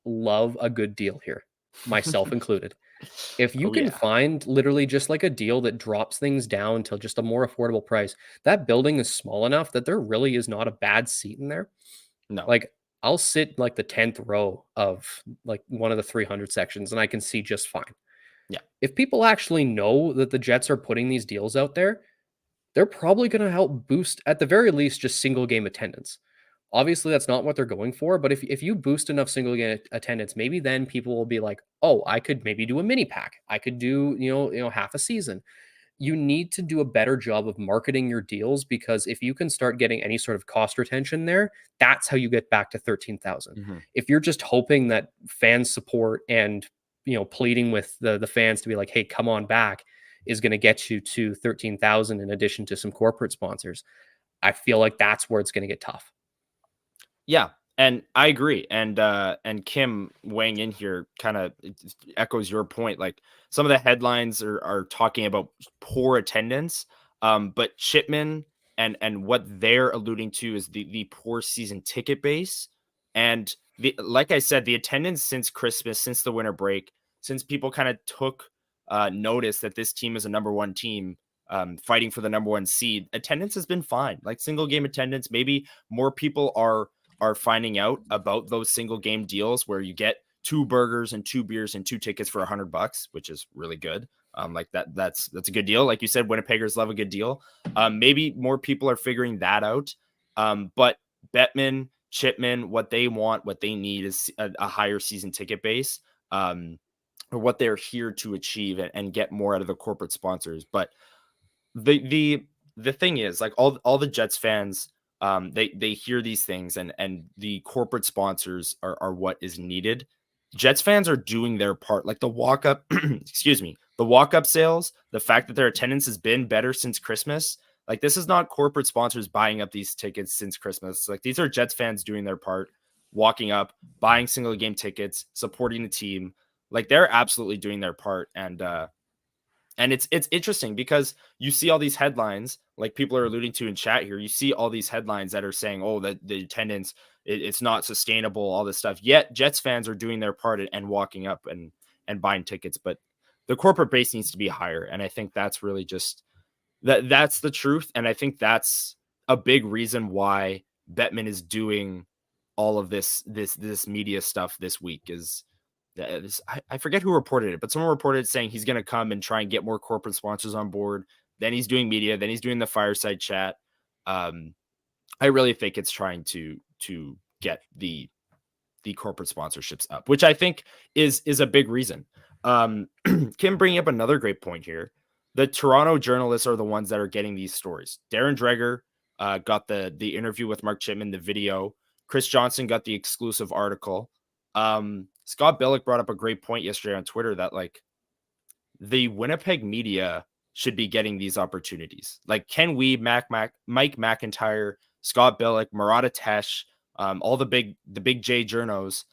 [SPEAKER 2] love a good deal here, myself included. If you can find literally just like a deal that drops things down to just a more affordable price, that building is small enough that there really is not a bad seat in there.
[SPEAKER 1] No.
[SPEAKER 2] Like, I'll sit like the 10th row of like one of the 300 sections and I can see just fine.
[SPEAKER 1] Yeah.
[SPEAKER 2] If people actually know that the Jets are putting these deals out there, they're probably going to help boost, at the very least, just single game attendance. Obviously, that's not what they're going for, but if you boost enough single game attendance, maybe then people will be like, oh, I could maybe do a mini pack. I could do, half a season. You need to do a better job of marketing your deals, because if you can start getting any sort of cost retention there, that's how you get back to 13,000. If you're just hoping that fan support and pleading with the fans to be like, hey, come on back, is going to get you to 13,000 in addition to some corporate sponsors, I feel like that's where it's going to get tough.
[SPEAKER 1] Yeah. And I agree. And Kim weighing in here kind of echoes your point. Like some of the headlines are talking about poor attendance, but Chipman and what they're alluding to is the poor season ticket base. And the like I said, the attendance since Christmas, since the winter break, since people kind of took notice that this team is a number one team, fighting for the number one seed, attendance has been fine. Like single game attendance, maybe more people are finding out about those single game deals where you get 2 burgers and 2 beers and 2 tickets for $100, which is really good. Like that's a good deal. Like you said, Winnipeggers love a good deal. Maybe more people are figuring that out. But Bettman, Chipman, what they want, what they need is a higher season ticket base, or what they're here to achieve and get more out of the corporate sponsors. But the thing is, like all the Jets fans, they hear these things, and the corporate sponsors are what is needed. Jets fans are doing their part, like the walk up excuse me, the walk up sales, the fact that their attendance has been better since Christmas. Like this is not corporate sponsors buying up these tickets since Christmas. Like these are Jets fans doing their part, walking up, buying single game tickets, supporting the team. Like they're absolutely doing their part. And it's interesting because you see all these headlines, like people are alluding to in chat here. You see all these headlines that are saying, "Oh, that the attendance it's not sustainable," all this stuff. Yet Jets fans are doing their part and walking up and buying tickets. But the corporate base needs to be higher, and I think that's really just that's the truth. And I think that's a big reason why Bettman is doing all of this media stuff this week is I forget who reported it, but someone reported saying he's going to come and try and get more corporate sponsors on board. Then he's doing media. Then he's doing the fireside chat. I really think it's trying to get the corporate sponsorships up, which I think is a big reason. Kim bringing up another great point here. The Toronto journalists are the ones that are getting these stories. Darren Dreger got the interview with Mark Chipman, the video. Chris Johnson got the exclusive article. Scott Billick brought up a great point yesterday on Twitter that like the Winnipeg media should be getting these opportunities. Like Ken Weeb, Mike McIntyre, Scott Billick, Murata Tesh, all the big J journos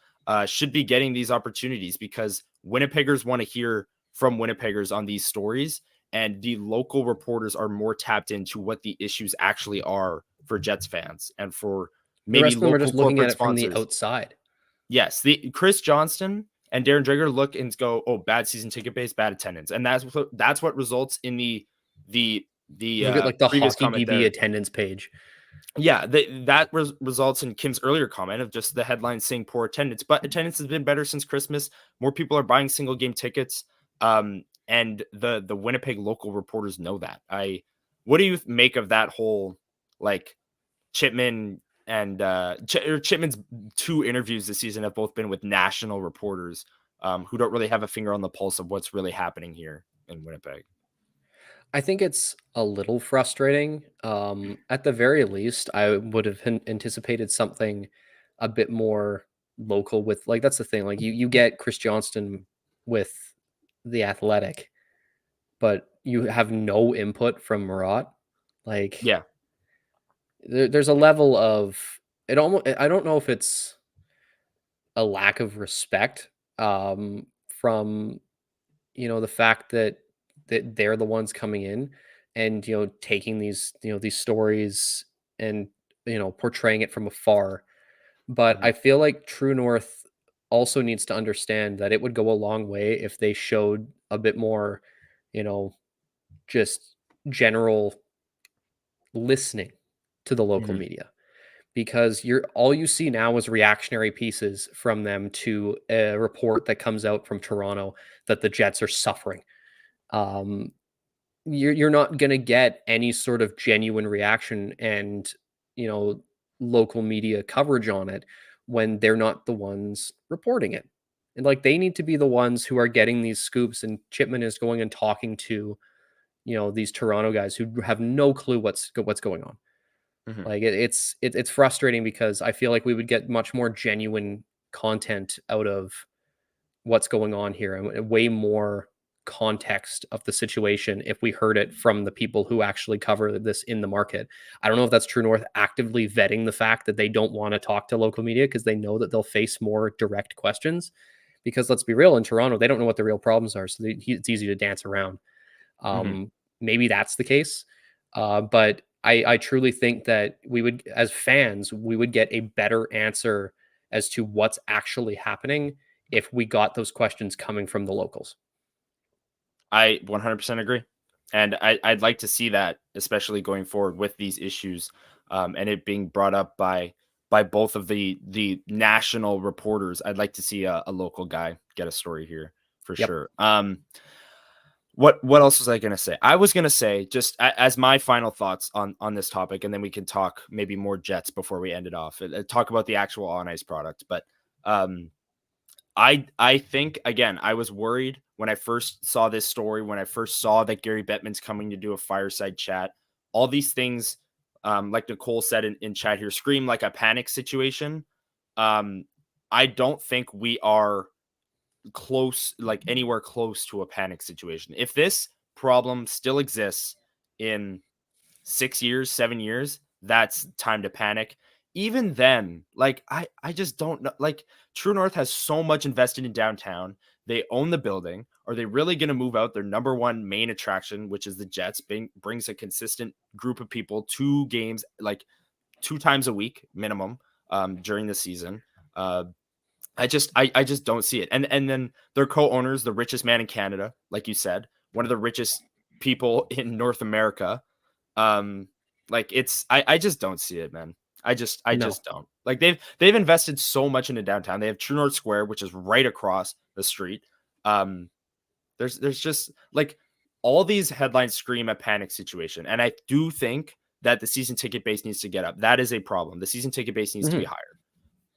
[SPEAKER 1] should be getting these opportunities because Winnipeggers want to hear from Winnipeggers on these stories, and the local reporters are more tapped into what the issues actually are for Jets fans and for
[SPEAKER 2] The
[SPEAKER 1] maybe
[SPEAKER 2] rest of them are
[SPEAKER 1] local
[SPEAKER 2] just looking at
[SPEAKER 1] corporate
[SPEAKER 2] it from the
[SPEAKER 1] sponsors.
[SPEAKER 2] outside.
[SPEAKER 1] Yes, the Chris Johnston and Darren Dreger look and go, "Oh, bad season ticket base, bad attendance," and that's what results in the
[SPEAKER 2] Look at like the
[SPEAKER 1] previous
[SPEAKER 2] Hockey
[SPEAKER 1] comment
[SPEAKER 2] DB
[SPEAKER 1] there.
[SPEAKER 2] attendance page.
[SPEAKER 1] Yeah, that results in Kim's earlier comment of just the headline saying poor attendance, but attendance has been better since Christmas. More people are buying single game tickets, and the Winnipeg local reporters know that. What do you make of that whole like Chipman and Chipman's 2 interviews this season have both been with national reporters who don't really have a finger on the pulse of what's really happening here in Winnipeg.
[SPEAKER 2] I think it's a little frustrating. At the very least, I would have anticipated something a bit more local with like that's the thing. Like you get Chris Johnston with the Athletic, but you have no input from Murat. Like
[SPEAKER 1] Yeah.
[SPEAKER 2] there's a level of it almost I don't know if it's a lack of respect from the fact that they're the ones coming in and taking these these stories and portraying it from afar. But
[SPEAKER 1] Mhm.
[SPEAKER 2] I feel like True North also needs to understand that it would go a long way if they showed a bit more, you know, just general listening to the local
[SPEAKER 1] Mhm.
[SPEAKER 2] media, because you're all you see now is reactionary pieces from them to a report that comes out from Toronto that the Jets are suffering. Um, you're not going to get any sort of genuine reaction and you know local media coverage on it when they're not the ones reporting it. And like they need to be the ones who are getting these scoops, and Chipman is going and talking to these Toronto guys who have no clue what's going on.
[SPEAKER 1] Mhm.
[SPEAKER 2] Like it's frustrating because I feel like we would get much more genuine content out of what's going on here and way more context of the situation if we heard it from the people who actually cover this in the market. I don't know if that's True North actively vetting the fact that they don't want to talk to local media because they know that they'll face more direct questions. Because let's be real, in Toronto, they don't know what the real problems are, so it's easy to dance around.
[SPEAKER 1] Mhm.
[SPEAKER 2] Maybe that's the case, but I truly think that we would, as fans, we would get a better answer as to what's actually happening if we got those questions coming from the locals.
[SPEAKER 1] I 100% agree. And I'd like to see that, especially going forward with these issues, and it being brought up by both of the national reporters. I'd like to see a local guy get a story here for
[SPEAKER 2] Yep.
[SPEAKER 1] sure. What else was I gonna say? I was gonna say, just as my final thoughts on this topic, and then we can talk maybe more Jets before we end it off. Talk about the actual on ice product, but um, I think, again, I was worried when I first saw this story, when I first saw that Gary Bettman's coming to do a fireside chat. All these things, like Nicole said in chat here, scream like a panic situation. Um, I don't think we are close, like anywhere close to a panic situation. If this problem still exists in 6 years, 7 years, that's time to panic. Even then, like I just don't know. Like True North has so much invested in downtown. They own the building. Are they really going to move out their number one main attraction, which is the Jets, brings a consistent group of people to games like 2 times a week minimum during the season? I just don't see it. And then their co-owners, the richest man in Canada, like you said, one of the richest people in North America. Um, like I just don't see it, man. I
[SPEAKER 2] No.
[SPEAKER 1] just don't. Like they've invested so much into downtown. They have True North Square, which is right across the street. Um, there's just like all these headlines scream a panic situation, and I do think that the season ticket base needs to get up. That is a problem. The season ticket base needs to be
[SPEAKER 2] Mhm.
[SPEAKER 1] higher.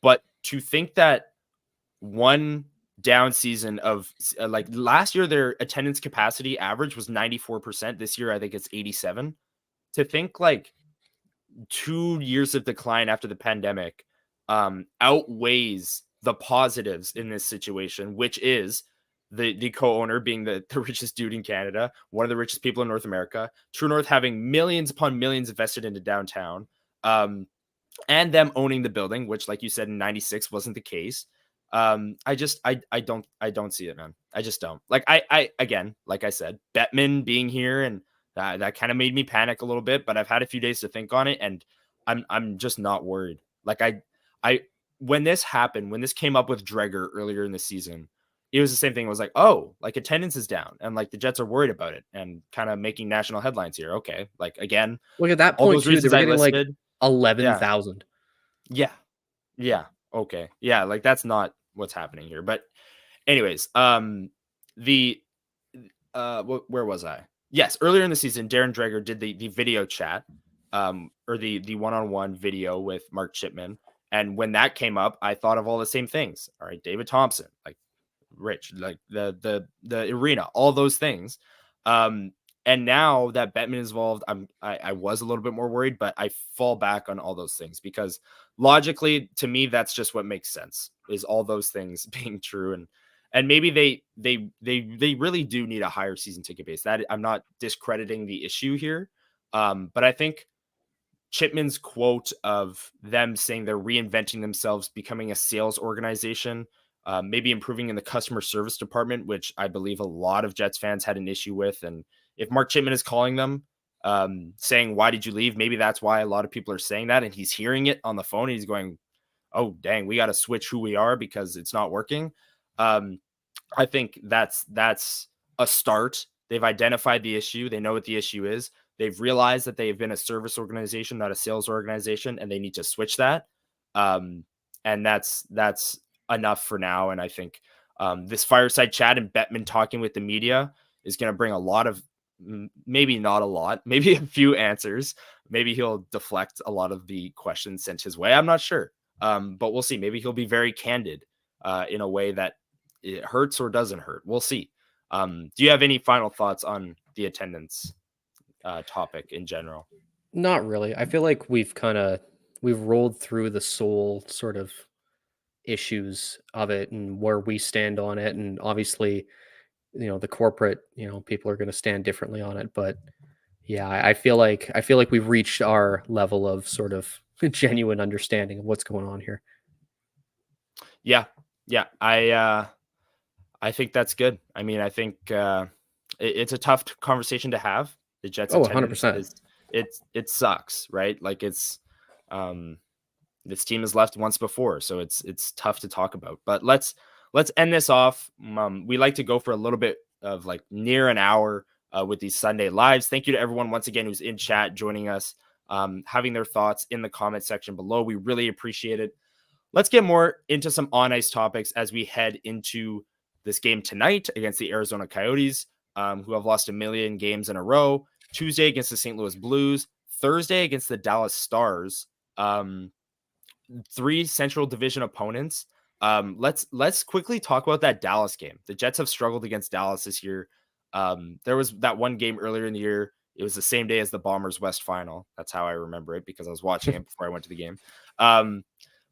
[SPEAKER 1] But to think that one down season of like last year, their attendance capacity average was 94%. This year, I think it's 87. To think like 2 years of decline after the pandemic outweighs the positives in this situation, which is the co-owner being the richest dude in Canada, one of the richest people in North America, True North having millions upon millions invested into downtown, and them owning the building, which, like you said, in '96 wasn't the case. I don't see it, man. I just don't. Like I again, like I said, Bettman being here and that kind of made me panic a little bit, but I've had a few days to think on it, and I'm just not worried. Like I when this happened, when this came up with Dreger earlier in the season, it was the same thing. It was like, oh, like attendance is down, and like the Jets are worried about it, and kind of making national headlines here. Okay, like again,
[SPEAKER 2] Look at that
[SPEAKER 1] all
[SPEAKER 2] point
[SPEAKER 1] those
[SPEAKER 2] too. They
[SPEAKER 1] reasons
[SPEAKER 2] were
[SPEAKER 1] I
[SPEAKER 2] getting like
[SPEAKER 1] listed. Yeah,
[SPEAKER 2] 11,000.
[SPEAKER 1] yeah, yeah. Okay, yeah, like that's not what's happening here. But anyways, the where was I? Yes, earlier in the season, Darren Dreger did the video chat, or the one-on-one video with Mark Chipman, and when that came up, I thought of all the same things. All right, David Thompson, like Rich, like the arena, all those things. Um, and now that Bettman is involved, I was a little bit more worried, but I fall back on all those things because logically, to me, that's just what makes sense is all those things being true, and maybe they really do need a higher season ticket base. That I'm not discrediting the issue here, but I think Chipman's quote of them saying they're reinventing themselves, becoming a sales organization, maybe improving in the customer service department, which I believe a lot of Jets fans had an issue with. And if Mark Chipman is calling them, saying, "Why did you leave?" Maybe that's why a lot of people are saying that. And he's hearing it on the phone. And he's going, "Oh, dang, we got to switch who we are because it's not working." Um, I think that's a start. They've identified the issue. They know what the issue is. They've realized that they've been a service organization, not a sales organization, and they need to switch that. Um, and that's enough for now. And I think this fireside chat and Bettman talking with the media is going to bring a lot of, maybe not a lot, maybe a few answers. Maybe he'll deflect a lot of the questions sent his way. I'm not sure, but we'll see. Maybe he'll be very candid in a way that it hurts or doesn't hurt. We'll see. Do you have any final thoughts on the attendance topic in general?
[SPEAKER 2] Not really. I feel like we've rolled through the sole sort of issues of it and where we stand on it, and obviously the corporate, people are going to stand differently on it. But yeah, I feel like we've reached our level of sort of genuine understanding of what's going on here.
[SPEAKER 1] Yeah. Yeah. I think that's good. I mean, I think it's a tough conversation to have. The Jets'
[SPEAKER 2] Oh,
[SPEAKER 1] attendance
[SPEAKER 2] 100%.
[SPEAKER 1] is it sucks, right? Like um, this team has left once before, so it's tough to talk about. But let's end this off. We like to go for a little bit of like near an hour with these Sunday lives. Thank you to everyone once again who's in chat joining us, having their thoughts in the comment section below. We really appreciate it. Let's get more into some on ice topics as we head into this game tonight against the Arizona Coyotes, who have lost a million games in a row. Tuesday against the St. Louis Blues. Thursday against the Dallas Stars. Three Central Division opponents. Let's quickly talk about that Dallas game. The Jets have struggled against Dallas this year. There was that one game earlier in the year. It was the same day as the Bombers West final. That's how I remember it because I was watching it before I went to the game.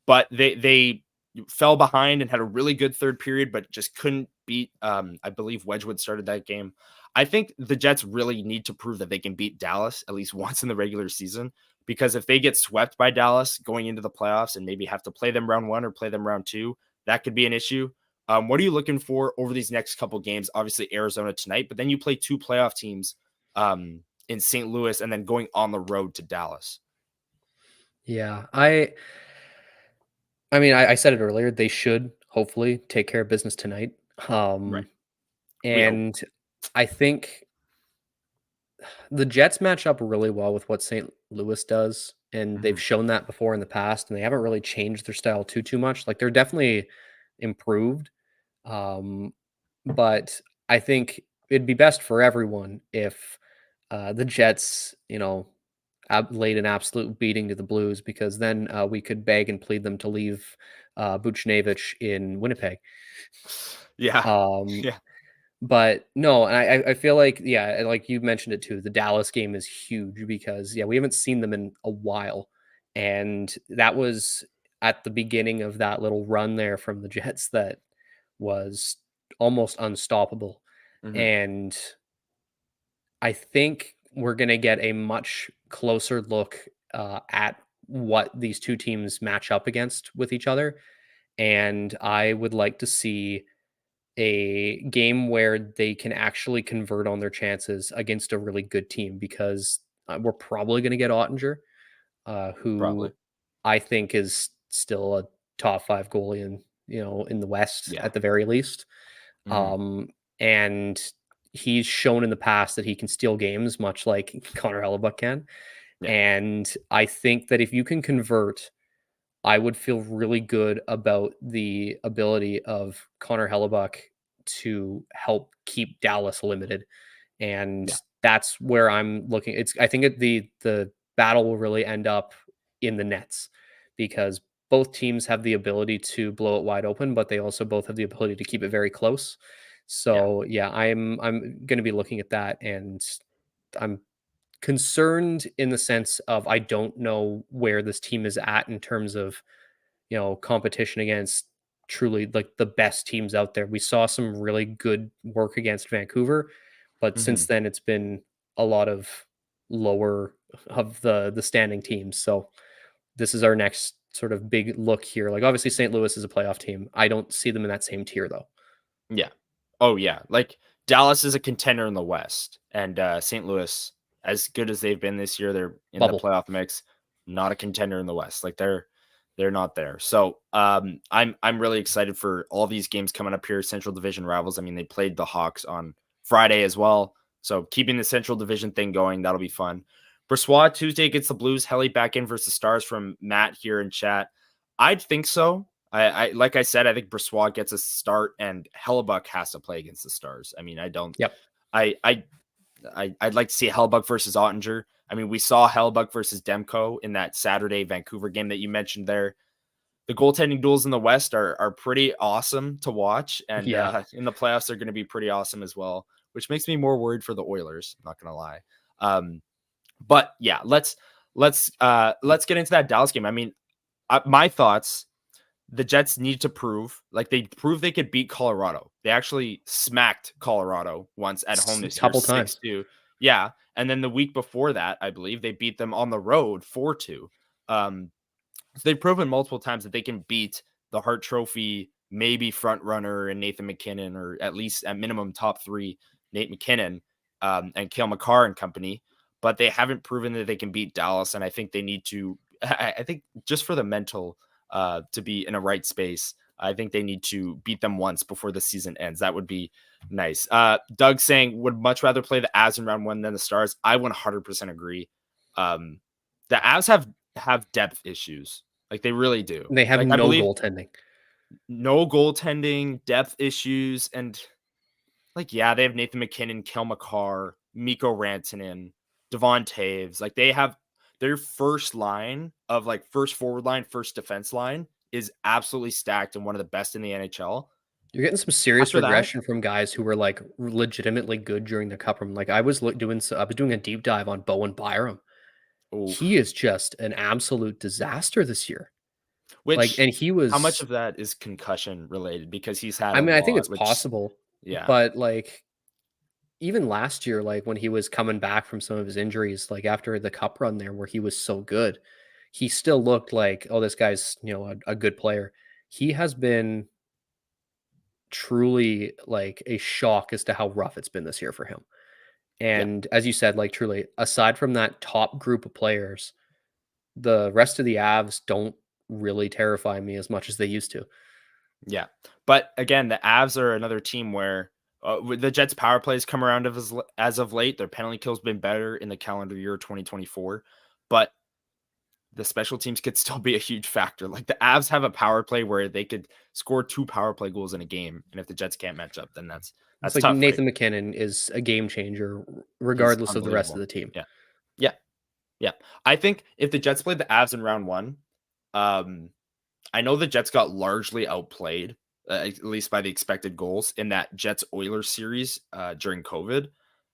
[SPEAKER 1] But they fell behind and had a really good third period, but just couldn't beat. I believe Wedgwood started that game. I think the Jets really need to prove that they can beat Dallas at least once in the regular season, because if they get swept by Dallas going into the playoffs and maybe have to play them round one or play them round two, that could be an issue. What are you looking for over these next couple games? Obviously Arizona tonight, but then you play two playoff teams in St. Louis and then going on the road to Dallas.
[SPEAKER 2] Yeah, I mean, I said it earlier. They should hopefully take care of business tonight.
[SPEAKER 1] Right. We hope.
[SPEAKER 2] And I think the Jets match up really well with what St. Louis does, and they've shown that before in the past, and they haven't really changed their style too much. Like they're definitely improved, um, but I think it'd be best for everyone if the Jets, laid an absolute beating to the Blues, because then we could beg and plead them to leave Buchnevich in Winnipeg.
[SPEAKER 1] Yeah.
[SPEAKER 2] Um,
[SPEAKER 1] Yeah.
[SPEAKER 2] but no, and I feel like, yeah, like you mentioned it too, the Dallas game is huge because, yeah, we haven't seen them in a while. And that was at the beginning of that little run there from the Jets that was almost unstoppable.
[SPEAKER 1] Mhm.
[SPEAKER 2] And I think we're going to get a much closer look at what these two teams match up against with each other. And I would like to see a game where they can actually convert on their chances against a really good team, because we're probably going to get Ottinger,
[SPEAKER 1] Probably.
[SPEAKER 2] who I think is still a top five goalie in the West
[SPEAKER 1] Yeah.
[SPEAKER 2] at the very least.
[SPEAKER 1] Mhm.
[SPEAKER 2] Um, and he's shown in the past that he can steal games, much like Connor Hellebuyck can.
[SPEAKER 1] Yeah.
[SPEAKER 2] And I think that if you can convert, I would feel really good about the ability of Connor Hellebuyck to help keep Dallas limited. And
[SPEAKER 1] Yeah.
[SPEAKER 2] that's where I'm looking. I think the battle will really end up in the nets, because both teams have the ability to blow it wide open, but they also both have the ability to keep it very close.
[SPEAKER 1] Yeah.
[SPEAKER 2] So yeah, I'm going to be looking at that, and I'm concerned in the sense of I don't know where this team is at in terms of competition against truly like the best teams out there. We saw some really good work against Vancouver, but since
[SPEAKER 1] Mhm.
[SPEAKER 2] then it's been a lot of lower of the standing teams. So this is our next sort of big look here. Like obviously St. Louis is a playoff team. I don't see them in that same tier though.
[SPEAKER 1] Yeah. Oh, yeah. Like Dallas is a contender in the West, and St. Louis, as good as they've been this year, they're in the
[SPEAKER 2] Bubble.
[SPEAKER 1] playoff mix. Not a contender in the West. Like they're not there. So I'm really excited for all these games coming up here. Central Division rivals. I mean, they played the Hawks on Friday as well. So keeping the Central Division thing going, that'll be fun. Bressois Tuesday against the Blues. Helly back in versus Stars from Matt here in chat. I'd think so. I like I said, I think Bressois gets a start and Hellebuyck has to play against the Stars. I mean, I don't.
[SPEAKER 2] Yep.
[SPEAKER 1] I I I'd like to see Hellebuyck versus Ottinger. I mean, we saw Hellebuyck versus Demko in that Saturday Vancouver game that you mentioned there. The goaltending duels in the West are pretty awesome to watch, and
[SPEAKER 2] Yeah.
[SPEAKER 1] in the playoffs they're going to be pretty awesome as well, which makes me more worried for the Oilers. I'm not going to lie. But yeah, let's get into that Dallas game. I mean, my thoughts. the Jets need to prove, like they proved they could beat Colorado. They actually smacked Colorado once at home
[SPEAKER 2] A
[SPEAKER 1] this year,
[SPEAKER 2] couple times.
[SPEAKER 1] 6-2. Yeah. And then the week before that, I believe they beat them on the road 4-2. So they've proven multiple times that they can beat the Hart Trophy, maybe front runner and Nathan McKinnon, or at least at minimum top 3, Nate McKinnon, and Cale Makar and company. But they haven't proven that they can beat Dallas. And I think they need to, I think just for the mental, to be in a right space, I think they need to beat them once before the season ends. That would be nice. Doug saying would much rather play the Avs in round 1 than the Stars. I 100% agree. The Avs have depth issues. Like they really do.
[SPEAKER 2] They have
[SPEAKER 1] Like I
[SPEAKER 2] no
[SPEAKER 1] believe
[SPEAKER 2] goaltending.
[SPEAKER 1] no goaltending, depth issues, and like yeah, they have Nathan McKinnon, Kel Makar, Mikko Rantanen, Devon Taves. Like they have their first line of like first forward line, first defense line is absolutely stacked and one of the best in the NHL.
[SPEAKER 2] You're getting some serious
[SPEAKER 1] After that,
[SPEAKER 2] regression from guys who were like legitimately good during the cup run. Like I was doing a deep dive on Bowen Byram. He
[SPEAKER 1] oof.
[SPEAKER 2] is just an absolute disaster this year. Like,
[SPEAKER 1] Which
[SPEAKER 2] and he
[SPEAKER 1] how much
[SPEAKER 2] was,
[SPEAKER 1] of that is concussion related? Because he's had
[SPEAKER 2] I
[SPEAKER 1] a
[SPEAKER 2] mean, I think it's
[SPEAKER 1] lot, which
[SPEAKER 2] possible,
[SPEAKER 1] yeah,
[SPEAKER 2] but like even last year, like when he was coming back from some of his injuries, like after the cup run there where he was so good, he still looked like, oh, this guy's, a good player. He has been truly like a shock as to how rough it's been this year for him.
[SPEAKER 1] yeah.
[SPEAKER 2] And as you said, like truly, aside from that top group of players, the rest of the Avs don't really terrify me as much as they used to.
[SPEAKER 1] Yeah. But again, the Avs are another team where with the Jets power plays come around as of late. Their penalty kill's been better in the calendar year 2024, but the special teams could still be a huge factor. Like the Avs have a power play where they could score 2 power play goals in a game, and if the Jets can't match up, then
[SPEAKER 2] It's
[SPEAKER 1] that's
[SPEAKER 2] like
[SPEAKER 1] tough, right?
[SPEAKER 2] Nathan McKinnon is a game changer
[SPEAKER 1] He's
[SPEAKER 2] regardless of the rest of
[SPEAKER 1] unbelievable.
[SPEAKER 2] the team.
[SPEAKER 1] Yeah. Yeah. Yeah. I think if the Jets played the Avs in round 1, um I know the Jets got largely outplayed, at least by the expected goals in that Jets Oilers series during COVID.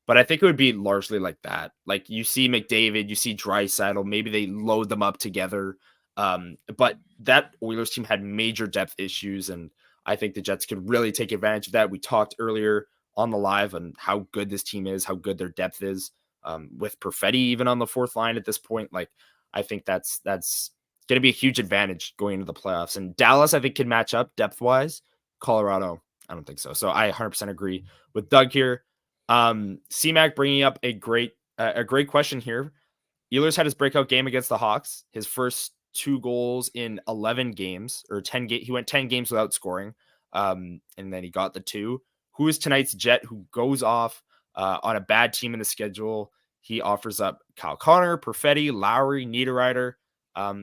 [SPEAKER 1] But I think it would be largely like that. Like you see McDavid, you see Draisaitl, maybe they load them up together. But that Oilers team had major depth issues, and I think the Jets could really take advantage of that. We talked earlier on the live on how good this team is, how good their depth is. With Peretti even on the 4th line at this point, like I think that's going to be a huge advantage going into the playoffs. And Dallas, I think, can match up depth wise. Colorado, I don't think so. So I 100% agree with Doug here. CMAC bringing up a great question here. Ehlers had his breakout game against the Hawks. His first 2 goals in 11 games or 10 games. He went 10 games without scoring. And then he got the 2. Who is tonight's Jet who goes off on a bad team in the schedule? He offers up Kyle Connor, Peretti, Lowry, Niederreiter.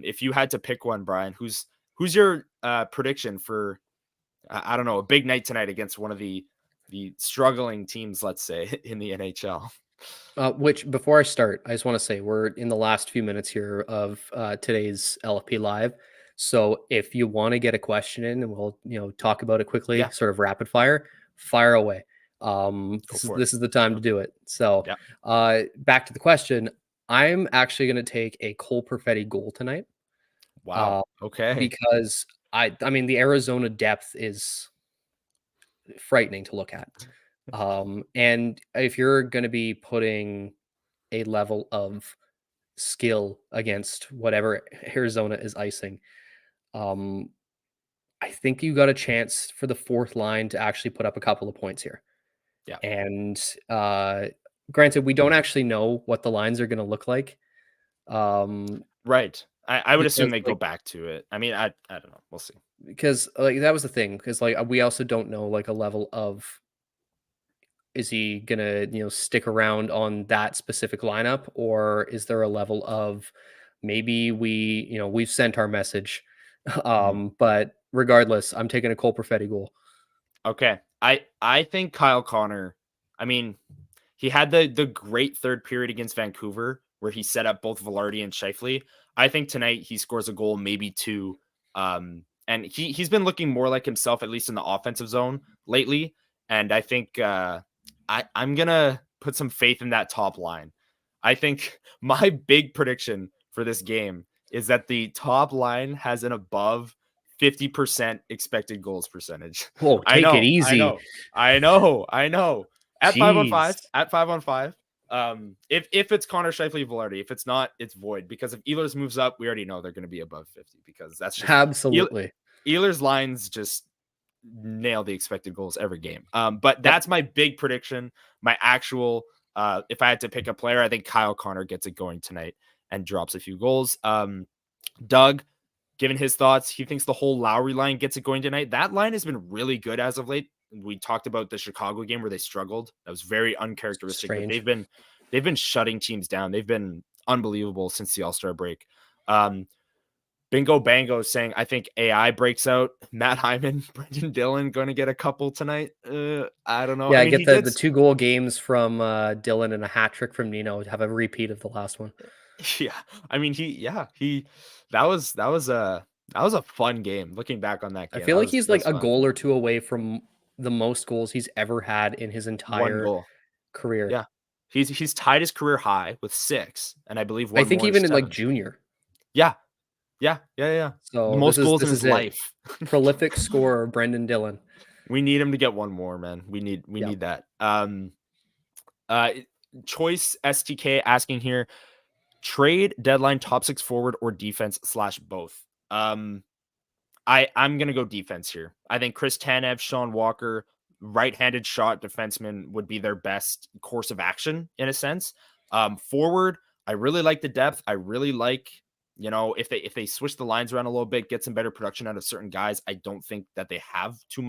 [SPEAKER 1] If you had to pick one, Brian, who's your prediction for I don't know, a big night tonight against one of the struggling teams, let's say, in the NHL?
[SPEAKER 2] Which before I start, I just want to say we're in the last few minutes here of today's LFP Live. So if you want to get a question in, and we'll talk about it quickly,
[SPEAKER 1] Yeah,
[SPEAKER 2] sort of rapid fire away.
[SPEAKER 1] go
[SPEAKER 2] This is
[SPEAKER 1] for it.
[SPEAKER 2] this is the time to do it. So
[SPEAKER 1] Yeah.
[SPEAKER 2] back to the question. I'm actually going to take a Cole Perfetti goal tonight.
[SPEAKER 1] Wow. Okay.
[SPEAKER 2] Because I mean the Arizona depth is frightening to look at. And if you're going to be putting a level of skill against whatever Arizona is icing, um, I think you got a chance for the 4th line to actually put up a couple of points here.
[SPEAKER 1] Yeah.
[SPEAKER 2] And granted, we don't actually know what the lines are going to look like.
[SPEAKER 1] Right. I would assume
[SPEAKER 2] Because
[SPEAKER 1] they go
[SPEAKER 2] like
[SPEAKER 1] back to it. I mean, I don't know. We'll see.
[SPEAKER 2] because like that was the thing. Because like we also don't know like a level of, is he gonna stick around on that specific lineup, or is there a level of maybe we've sent our message.
[SPEAKER 1] Mhm.
[SPEAKER 2] But regardless, I'm taking a Cole Perfetti goal.
[SPEAKER 1] Okay. I think Kyle Connor, I mean, he had the great 3rd period against Vancouver where he set up both Velarde and Scheifele. I think tonight he scores a goal, maybe 2. And he's been looking more like himself, at least in the offensive zone lately. And I think I'm gonna put some faith in that top line. I think my big prediction for this game is that the top line has an above 50% expected goals percentage.
[SPEAKER 2] Whoa,
[SPEAKER 1] I
[SPEAKER 2] take it
[SPEAKER 1] know, I
[SPEAKER 2] easy.
[SPEAKER 1] know, I know, I know. At 5-on-5,
[SPEAKER 2] Jeez.
[SPEAKER 1] at 5-on-5. If it's Connor Scheifele Velarde, if it's not, it's void. Because if Ehlers moves up, we already know they're going to be above 50 because that's just
[SPEAKER 2] Absolutely.
[SPEAKER 1] Ehlers lines just nail the expected goals every game. But
[SPEAKER 2] Yep.
[SPEAKER 1] that's my big prediction. My actual, if I had to pick a player, I think Kyle Connor gets it going tonight and drops a few goals. Doug, given his thoughts, he thinks the whole Lowry line gets it going tonight. That line has been really good as of late. We talked about the Chicago game where they struggled. That was very uncharacteristic, but
[SPEAKER 2] Strange.
[SPEAKER 1] they've been shutting teams down. They've been unbelievable since the All-Star break. Bingo Bango saying, I think AI breaks out. Matt Hyman, Brendan Dillon going to get a couple tonight. I don't know.
[SPEAKER 2] Yeah,
[SPEAKER 1] I
[SPEAKER 2] I
[SPEAKER 1] mean,
[SPEAKER 2] get
[SPEAKER 1] he did.
[SPEAKER 2] the 2 goal games from Dylan and a hat trick from Nino. Have a repeat of the last one.
[SPEAKER 1] Yeah. I mean, that was a fun game. Looking back on that
[SPEAKER 2] I
[SPEAKER 1] game,
[SPEAKER 2] feel like he's
[SPEAKER 1] that
[SPEAKER 2] like
[SPEAKER 1] was
[SPEAKER 2] a
[SPEAKER 1] fun.
[SPEAKER 2] goal or 2 away from the most goals he's ever had in his
[SPEAKER 1] One
[SPEAKER 2] entire
[SPEAKER 1] goal.
[SPEAKER 2] career.
[SPEAKER 1] Yeah. He's tied his career high with 6, and I believe
[SPEAKER 2] I
[SPEAKER 1] one
[SPEAKER 2] think
[SPEAKER 1] more is
[SPEAKER 2] even in like
[SPEAKER 1] 7.
[SPEAKER 2] junior.
[SPEAKER 1] Yeah. Yeah. Yeah. Yeah. The
[SPEAKER 2] So
[SPEAKER 1] most goals in
[SPEAKER 2] this
[SPEAKER 1] his
[SPEAKER 2] is it.
[SPEAKER 1] life.
[SPEAKER 2] Prolific scorer Brendan Dillon.
[SPEAKER 1] We need him to get one more, man. We
[SPEAKER 2] Yep.
[SPEAKER 1] need that. Uh Choice STK asking here, trade deadline top 6 forward or defense / both. I'm gonna go defense here. I think Chris Tanev, Sean Walker, right-handed shot defenseman would be their best course of action in a sense. Forward, I really like the depth. I really like, if they switch the lines around a little bit, get some better production out of certain guys. I don't think that they have too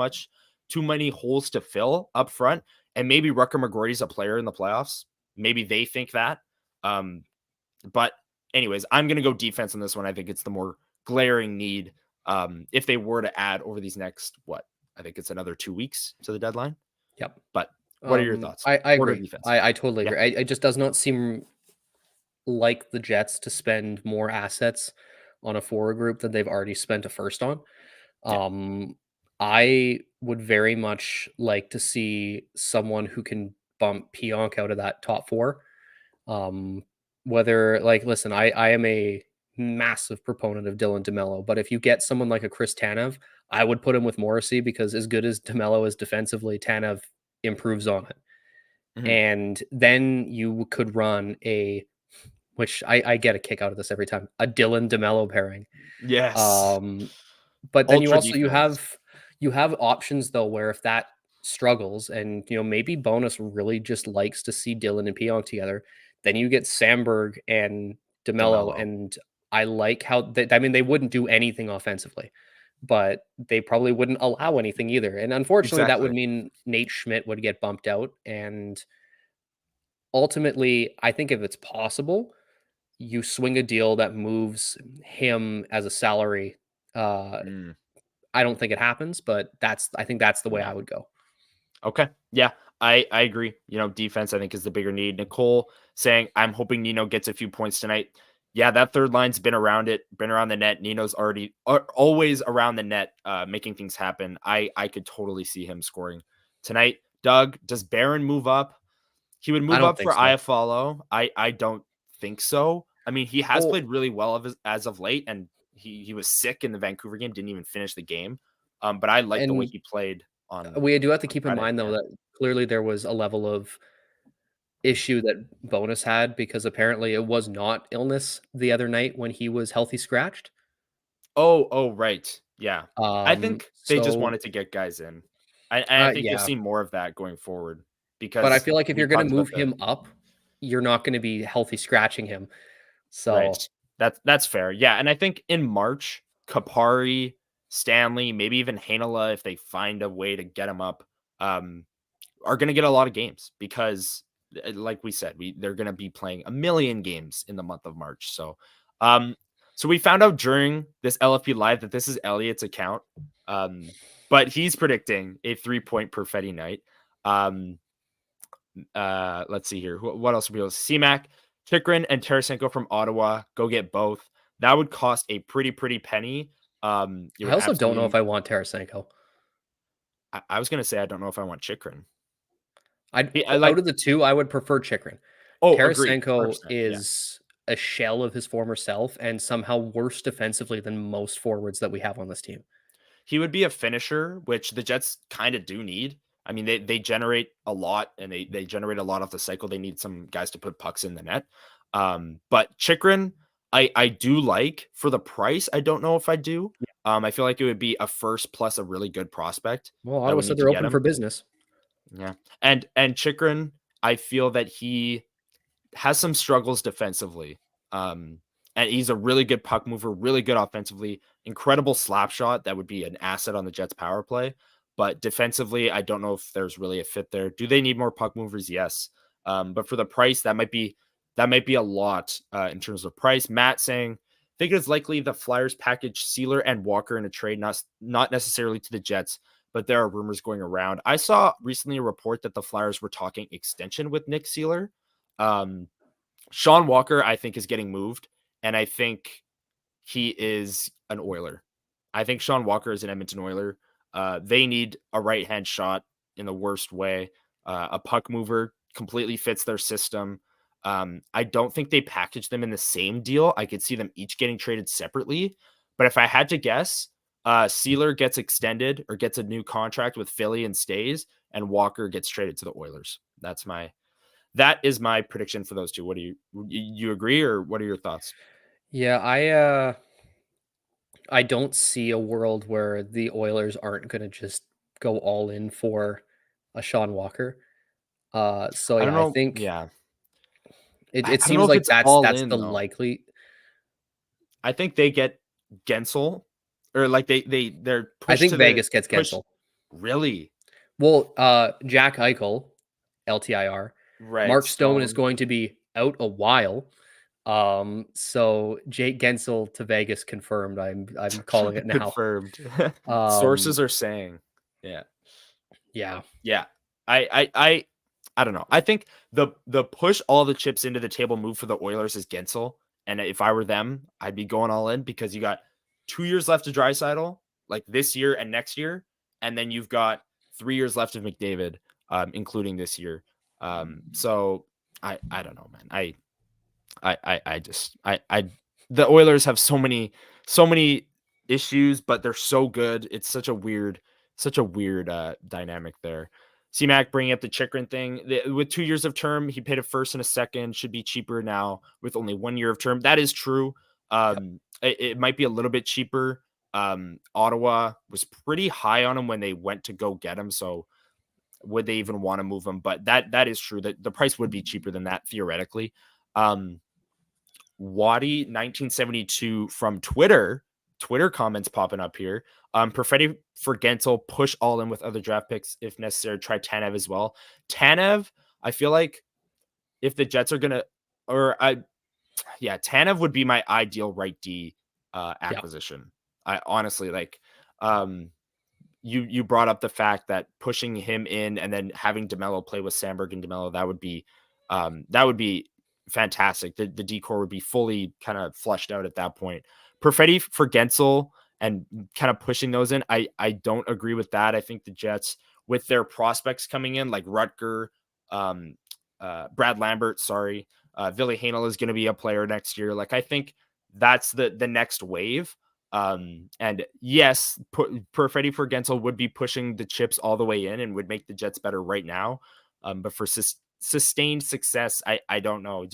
[SPEAKER 1] many holes to fill up front. And maybe Rucker McGrory's a player in the playoffs. Maybe they think that. But anyways, I'm gonna go defense on this one. I think it's the more glaring need. If they were to add over these next, I think it's another 2 weeks to the deadline.
[SPEAKER 2] Yep.
[SPEAKER 1] But what are your thoughts?
[SPEAKER 2] I
[SPEAKER 1] Order
[SPEAKER 2] agree.
[SPEAKER 1] defense.
[SPEAKER 2] I totally
[SPEAKER 1] Yeah.
[SPEAKER 2] agree. It just does not seem like the Jets to spend more assets on a forward group than they've already spent a first on.
[SPEAKER 1] Yeah.
[SPEAKER 2] I would very much like to see someone who can bump Pionk out of that top 4. Whether like, listen, I am a massive proponent of Dylan DeMello, but if you get someone like a Chris Tanev, I would put him with Morrissey because as good as DeMello is defensively, Tanev improves on it.
[SPEAKER 1] Mhm.
[SPEAKER 2] And then you could run which I get a kick out of this every time, a Dylan DeMello pairing.
[SPEAKER 1] Yes.
[SPEAKER 2] Um, but then
[SPEAKER 1] Ultra
[SPEAKER 2] you
[SPEAKER 1] defense.
[SPEAKER 2] have options though where if that struggles and maybe Bonus really just likes to see Dylan and Pionk together, then you get Sandberg and DeMello,
[SPEAKER 1] DeMello.
[SPEAKER 2] and I like how they wouldn't do anything offensively, but they probably wouldn't allow anything either. And unfortunately, that would
[SPEAKER 1] Exactly.
[SPEAKER 2] mean Nate Schmidt would get bumped out. And ultimately, I think if it's possible, you swing a deal that moves him as a salary.
[SPEAKER 1] Mm,
[SPEAKER 2] I don't think it happens, but I think that's the way I
[SPEAKER 1] no.
[SPEAKER 2] would go.
[SPEAKER 1] Okay. Yeah, I agree. Defense I think is the bigger need. Nicole saying, I'm hoping Nino gets a few points tonight. Yeah, that third line's been around the net. Nino's always around the net, making things happen. I could totally see him scoring tonight. Doug, does Barron move up? He would
[SPEAKER 2] I
[SPEAKER 1] move
[SPEAKER 2] don't
[SPEAKER 1] up
[SPEAKER 2] think
[SPEAKER 1] for
[SPEAKER 2] so.
[SPEAKER 1] Iafallo. I don't think so. I mean, he has
[SPEAKER 2] Well,
[SPEAKER 1] played really well as of late, and he was sick in the Vancouver game, didn't even finish the game. But I like the way
[SPEAKER 2] and
[SPEAKER 1] he played on
[SPEAKER 2] we do have to keep in
[SPEAKER 1] Friday.
[SPEAKER 2] mind though
[SPEAKER 1] Yeah.
[SPEAKER 2] that clearly there was a level of issue that Bonus had because apparently it was not illness the other night when he was healthy scratched.
[SPEAKER 1] Oh, right. Yeah. I think they just
[SPEAKER 2] So
[SPEAKER 1] wanted to get guys in. I think you'll
[SPEAKER 2] yeah,
[SPEAKER 1] see more of that going forward
[SPEAKER 2] but I
[SPEAKER 1] because
[SPEAKER 2] feel like if
[SPEAKER 1] we
[SPEAKER 2] you're going to
[SPEAKER 1] talked about
[SPEAKER 2] move him up, you're not going to be healthy scratching him.
[SPEAKER 1] right.
[SPEAKER 2] So
[SPEAKER 1] That's fair. Yeah, and I think in March, Kapari, Stanley, maybe even Hanela, if they find a way to get him up, um, are going to get a lot of games because, like we said, they're going to be playing a million games in the month of March. Um, so we found out during this LFP live that this is Elliot's account, but he's predicting a 3-point Perfetti night. Let's see here. What else would be able to CMAC, Chikrin, and Tarasenko from Ottawa. Go get both. That would cost a pretty penny. You
[SPEAKER 2] I
[SPEAKER 1] would
[SPEAKER 2] also don't know if
[SPEAKER 1] absolutely.
[SPEAKER 2] I want Tarasenko.
[SPEAKER 1] I was gonna say I don't know if I want Chikrin. I
[SPEAKER 2] Out
[SPEAKER 1] like.
[SPEAKER 2] of the 2, I would prefer Chikrin.
[SPEAKER 1] Oh, agreed.
[SPEAKER 2] Tarasenko
[SPEAKER 1] 100%. Yeah.
[SPEAKER 2] is a shell of his former self and somehow worse defensively than most forwards that we have on this team.
[SPEAKER 1] He would be a finisher, which the Jets kind of do need. I mean, they generate a lot, and they generate a lot off the cycle. They need some guys to put pucks in the net. But Chikrin, I do like for the price. I don't know if I do. I feel like it would be a first plus a really good prospect
[SPEAKER 2] Well,
[SPEAKER 1] that
[SPEAKER 2] Ottawa
[SPEAKER 1] would
[SPEAKER 2] said
[SPEAKER 1] need to
[SPEAKER 2] they're
[SPEAKER 1] get
[SPEAKER 2] open for
[SPEAKER 1] him.
[SPEAKER 2] business.
[SPEAKER 1] Yeah, and Chikrin, I feel that he has some struggles defensively. Um, and he's a really good puck mover, really good offensively, incredible slap shot that would be an asset on the Jets power play. But defensively, I don't know if there's really a fit there. Do they need more puck movers? Yes. But for the price, that might be a lot in terms of price. Matt saying, I think it's likely the Flyers package Sealer and Walker in a trade, not necessarily to the Jets, but there are rumors going around. I saw recently a report that the Flyers were talking extension with Nick Sealer. Sean Walker, I think, is getting moved, and I think he is an Oiler. I think Sean Walker is an Edmonton Oiler. They need a right-hand shot in the worst way. A puck mover completely fits their system. I don't think they package them in the same deal. I could see them each getting traded separately. But if I had to guess, Sealer gets extended or gets a new contract with Philly and stays, and Walker gets traded to the Oilers. That is my prediction for those two. What do you agree, or what are your thoughts?
[SPEAKER 2] Yeah, I don't see a world where the Oilers aren't going to just go all in for a Sean Walker. So
[SPEAKER 1] I
[SPEAKER 2] yeah,
[SPEAKER 1] don't
[SPEAKER 2] I
[SPEAKER 1] know.
[SPEAKER 2] think
[SPEAKER 1] Yeah.
[SPEAKER 2] it
[SPEAKER 1] I don't know
[SPEAKER 2] seems
[SPEAKER 1] if
[SPEAKER 2] like
[SPEAKER 1] it's
[SPEAKER 2] that's
[SPEAKER 1] all
[SPEAKER 2] that's
[SPEAKER 1] in
[SPEAKER 2] the
[SPEAKER 1] though.
[SPEAKER 2] likely.
[SPEAKER 1] I think they get Gensel, or like they're
[SPEAKER 2] I
[SPEAKER 1] pushed
[SPEAKER 2] think
[SPEAKER 1] to the
[SPEAKER 2] Vegas gets
[SPEAKER 1] push.
[SPEAKER 2] Gensel.
[SPEAKER 1] Really?
[SPEAKER 2] Well, Jack Eichel, LTIR.
[SPEAKER 1] Right.
[SPEAKER 2] Mark Stone is
[SPEAKER 1] Stone
[SPEAKER 2] going to be out a while. So Jake Gensel to Vegas confirmed. I'm calling it now.
[SPEAKER 1] confirmed.
[SPEAKER 2] Um,
[SPEAKER 1] Sources are saying. Yeah.
[SPEAKER 2] yeah.
[SPEAKER 1] Yeah. I don't know. I think the push all the chips into the table move for the Oilers is Gensel. And if I were them, I'd be going all in because you got 2 years left of Draisaitl, like this year and next year, and then you've got 3 years left of McDavid, including this year. So I don't know, man. I just the Oilers have so many issues, but they're so good. It's such a weird dynamic there. C-Mac bringing up the Chikrin thing. With 2 years of term, he paid a first and a second, should be cheaper now with only 1 year of term. That is true. It might be a little bit cheaper. Ottawa was pretty high on him when they went to go get him. So would they even want to move him? But that is true. That the price would be cheaper than that theoretically. Waddy 1972 from Twitter comments popping up here. Peretti for Gensel, push all in with other draft picks if necessary. Try Tanev as well. Tanev, I feel like if the Jets are gonna, Tanev would be my ideal right D acquisition. I honestly like. You brought up the fact that pushing him in and then having DeMello play with Sandberg and DeMello, that would be fantastic. The decor would be fully kind of flushed out at that point. Perfetti for Gensel and kind of pushing those in. I don't agree with that. I think the Jets, with their prospects coming in, like Rutger, Brad Lambert, Ville Hainel is going to be a player next year. Like, I think that's the next wave. And yes, Perfetti for Gensel would be pushing the chips all the way in and would make the Jets better right now. But for sustained success, I don't know.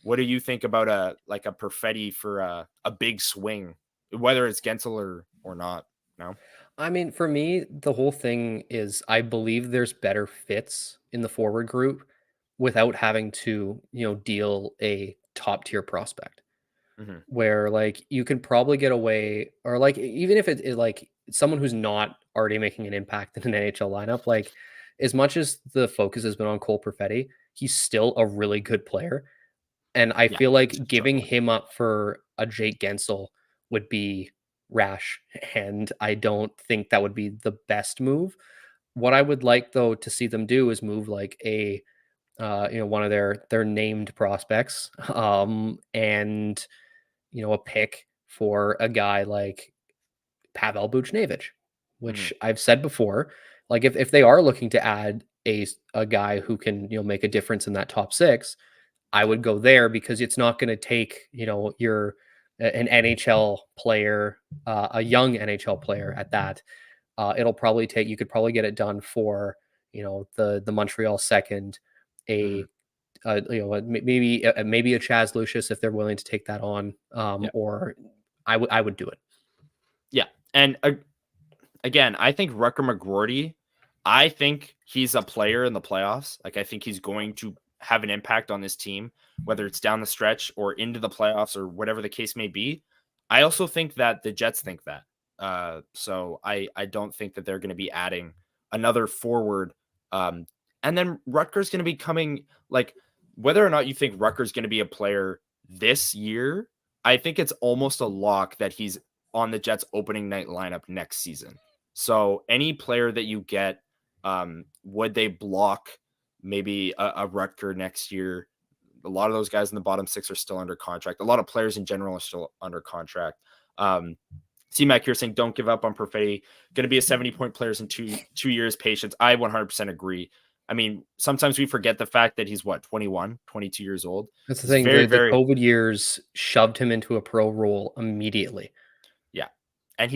[SPEAKER 1] What do you think about a Perfetti for a big swing, whether it's Gensel or not? No.
[SPEAKER 2] I mean, for me, the whole thing is I believe there's better fits in the forward group without having to, deal a top tier prospect.
[SPEAKER 1] Mm-hmm.
[SPEAKER 2] Where like you can probably get away, or like even if it is like someone who's not already making an impact in an NHL lineup, like as much as the focus has been on Cole Perfetti, he's still a really good player. And I
[SPEAKER 1] Yeah,
[SPEAKER 2] feel
[SPEAKER 1] he's
[SPEAKER 2] like giving
[SPEAKER 1] struggling.
[SPEAKER 2] him up for a Jake Gensel would be rash. And I don't think that would be the best move. What I would like though to see them do is move like a one of their named prospects and a pick for a guy like Pavel Buchnevich,
[SPEAKER 1] Mm-hmm.
[SPEAKER 2] which I've said before, like if they are looking to add a guy who can, make a difference in that top six, I would go there because it's not going to take, your an NHL player, a young NHL player at that, it'll probably take. You could probably get it done for the Montreal second,
[SPEAKER 1] Mhm.
[SPEAKER 2] maybe a Chaz Lucius if they're willing to take that on,
[SPEAKER 1] Yeah.
[SPEAKER 2] or I would do it.
[SPEAKER 1] Yeah. And again, I think Rucker McGroarty, I think he's a player in the playoffs. Like, I think he's going to have an impact on this team, whether it's down the stretch or into the playoffs or whatever the case may be. I also think that the Jets think that. So I don't think that they're going to be adding another forward. And then Rutger's going to be coming, like, whether or not you think Rutger's going to be a player this year, I think it's almost a lock that he's on the Jets opening night lineup next season. So any player that you get, would they block maybe a Rutger next year? A lot of those guys in the bottom six are still under contract. A lot of players in general are still under contract. C-Mac here saying, don't give up on Perfetti. Going to be a 70-point player in two years. Patience. I 100% agree. I mean, sometimes we forget the fact that he's 21, 22 years old.
[SPEAKER 2] That's the
[SPEAKER 1] He's
[SPEAKER 2] thing.
[SPEAKER 1] very,
[SPEAKER 2] The
[SPEAKER 1] very,
[SPEAKER 2] COVID years shoved him into a pro role immediately.
[SPEAKER 1] yeah. And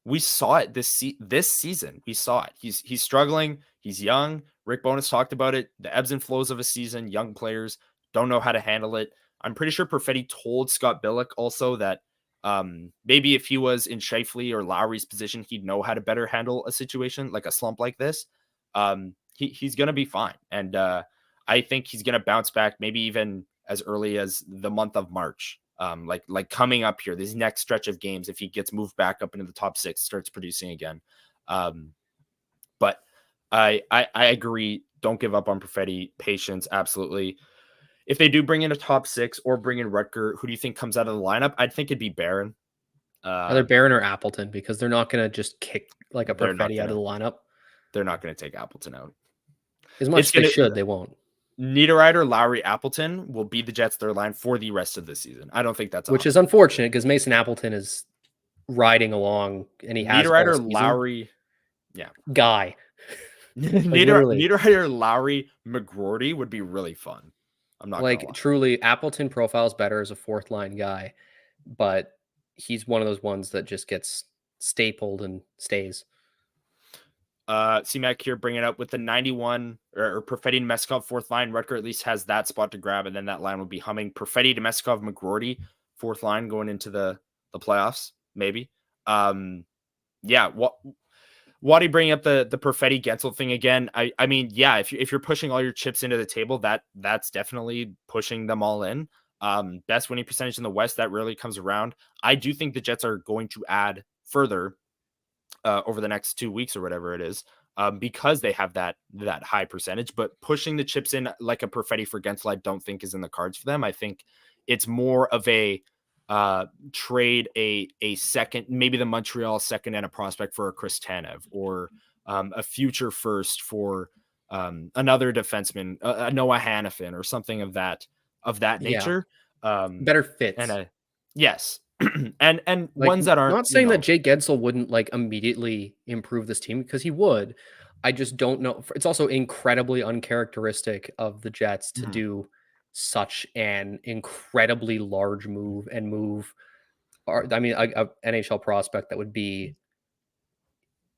[SPEAKER 1] we saw it this season. We saw it. He's struggling. He's young. Rick Bowness talked about it. The ebbs and flows of a season. Young players don't know how to handle it. I'm pretty sure Perfetti told Scott Billick also that maybe if he was in Scheifele or Lowry's position, he'd know how to better handle a situation like a slump like this. He's going to be fine. And I think he's going to bounce back maybe even as early as the month of March. Like coming up here, this next stretch of games, if he gets moved back up into the top six, starts producing again. But I agree. Don't give up on Perfetti. Patience, absolutely. If they do bring in a top six or bring in Rutger, who do you think comes out of the lineup? I'd think it'd be Barron.
[SPEAKER 2] Either Barron or Appleton, because they're not going to just kick like a Perfetti out of the lineup.
[SPEAKER 1] They're not going to take Appleton out.
[SPEAKER 2] As much as they should, they won't.
[SPEAKER 1] Niederreiter, Lowry, Appleton will be the Jets' third line for the rest of the season. I don't think that's
[SPEAKER 2] which is unfortunate because Mason Appleton is riding along and he has
[SPEAKER 1] Niederreiter, Lowry, yeah,
[SPEAKER 2] guy.
[SPEAKER 1] Niederreiter, Lowry, McGroarty would be really fun. I'm not
[SPEAKER 2] like truly. Appleton profiles better as a fourth line guy, but he's one of those ones that just gets stapled and stays.
[SPEAKER 1] C-Mac here bringing it up with the 91 or Perfetti and Meskov fourth line. Rutger at least has that spot to grab, and then that line will be humming. Perfetti to Meskov, McGroarty, fourth line going into the playoffs, maybe. Yeah. Waddy bringing up the Perfetti Gensel thing again. I mean, yeah, if you're pushing all your chips into the table, that's definitely pushing them all in. Best winning percentage in the West, that rarely comes around. I do think the Jets are going to add further over the next 2 weeks or whatever it is, because they have that high percentage. But pushing the chips in like a Perfetti for Gensel, I don't think is in the cards for them. I think it's more of a trade a second, maybe the Montreal second and a prospect for a Chris Tanev, or a future first for another defenseman, a Noah Hannafin or something of that nature.
[SPEAKER 2] Better fits.
[SPEAKER 1] And yes. and like, ones that aren't,
[SPEAKER 2] not saying that Jake Gensel wouldn't like immediately improve this team, because he would. I just don't know. It's also incredibly uncharacteristic of the Jets to do such an incredibly large move and move. I mean, a NHL prospect that would be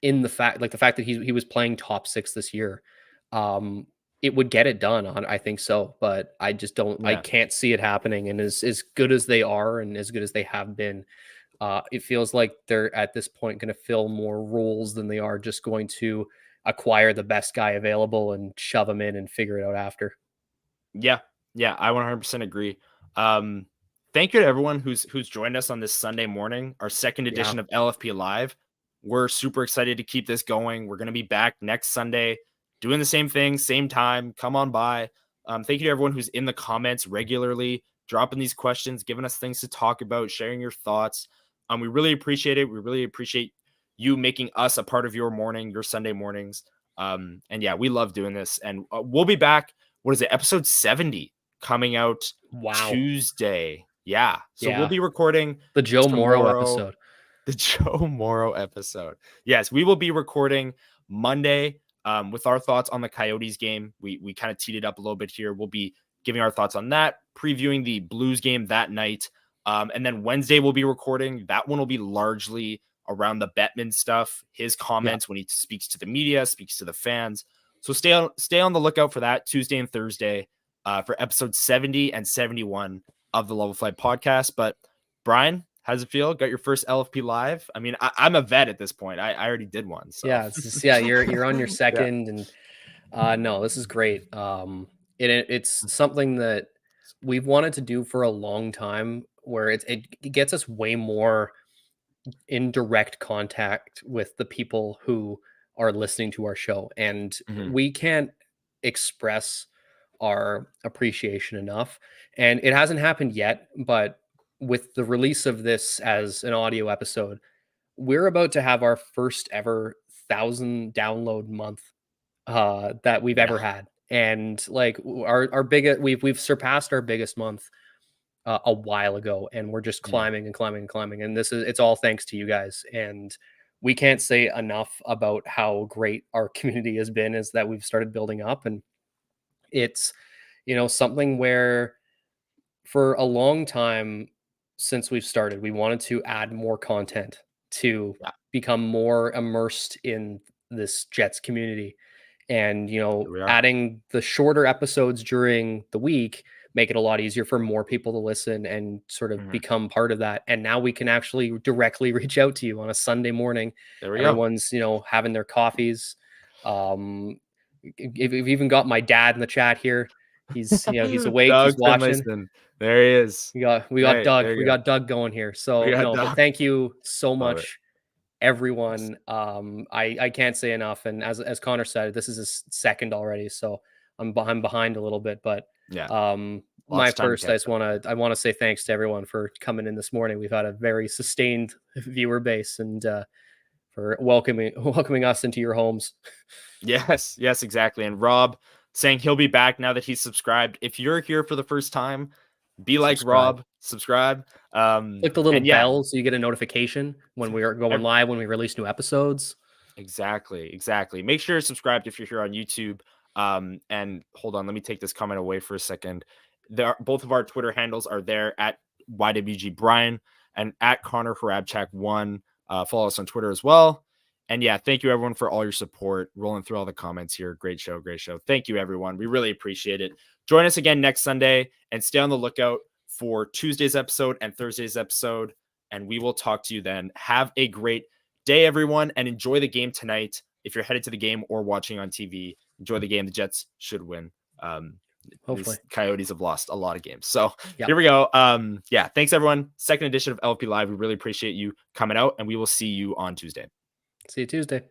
[SPEAKER 2] in the fact that he was playing top six this year. It would get it done on, I think so, but I just don't, I can't see it happening. And as good as they are and as good as they have been, it feels like they're at this point going to fill more roles than they are just going to acquire the best guy available and shove him in and figure it out after.
[SPEAKER 1] Yeah. I 100% agree. Thank you to everyone who's joined us on this Sunday morning, our second edition of LFP Live. We're super excited to keep this going. We're going to be back next Sunday doing the same thing, same time. Come on by. Thank you to everyone who's in the comments regularly, dropping these questions, giving us things to talk about, sharing your thoughts. We really appreciate it. We really appreciate you making us a part of your morning, your Sunday mornings. And yeah, we love doing this. And we'll be back. What is it? Episode 70 coming out Tuesday. Yeah. So we'll be recording
[SPEAKER 2] the Joe Morrow episode.
[SPEAKER 1] The Joe Morrow episode. Yes, we will be recording Monday with our thoughts on the Coyotes game. We kind of teed it up a little bit here. We'll be giving our thoughts on that, previewing the Blues game that night. And then Wednesday we'll be recording. That one will be largely around the Bettman stuff, his comments when he speaks to the media, speaks to the fans. So stay on the lookout for that Tuesday and Thursday for episode 70 and 71 of the Level Flight podcast. But Brian, how does it feel? Got your first LFP live? I mean, I'm a vet at this point. I already did one. So
[SPEAKER 2] Yeah, you're on your second, and no, this is great. It's something that we've wanted to do for a long time, where it gets us way more in direct contact with the people who are listening to our show, and we can't express our appreciation enough. And it hasn't happened yet, but with the release of this as an audio episode, we're about to have our first ever 1,000 download month that we've ever had. And like our biggest, we've surpassed our biggest month a while ago, and we're just climbing and climbing and climbing. And it's all thanks to you guys. And we can't say enough about how great our community has been as that we've started building up. And it's, something where for a long time since we've started, we wanted to add more content to become more immersed in this Jets community. And, adding the shorter episodes during the week make it a lot easier for more people to listen and sort of become part of that. And now we can actually directly reach out to you on a Sunday morning. Everyone's, having their coffees. We've even got my dad in the chat here. He's, he's awake. He's watching.
[SPEAKER 1] There he is.
[SPEAKER 2] We got Doug. We got Doug going here. So but thank you so much, everyone. I can't say enough. And as Connor said, this is his second already, so I'm behind a little bit. But my first, I want to say thanks to everyone for coming in this morning. We've had a very sustained viewer base, and for welcoming us into your homes.
[SPEAKER 1] Yes, exactly. And Rob saying he'll be back now that he's subscribed. If you're here for the first time, be like Rob, subscribe.
[SPEAKER 2] Click the little bell so you get a notification when we are going live, when we release new episodes.
[SPEAKER 1] Exactly. Make sure you're subscribed if you're here on YouTube. And hold on, let me take this comment away for a second. Both of our Twitter handles are there at YWG Brian and at Connor Harabchak1. Follow us on Twitter as well. And thank you everyone for all your support. Rolling through all the comments here. Great show. Thank you everyone. We really appreciate it. Join us again next Sunday and stay on the lookout for Tuesday's episode and Thursday's episode. And we will talk to you then. Have a great day, everyone, and enjoy the game tonight. If you're headed to the game or watching on TV, enjoy the game. The Jets should win. Hopefully. These Coyotes have lost a lot of games. So here we go. Thanks everyone. Second edition of LFP Live. We really appreciate you coming out, and we will see you on Tuesday.
[SPEAKER 2] See you Tuesday.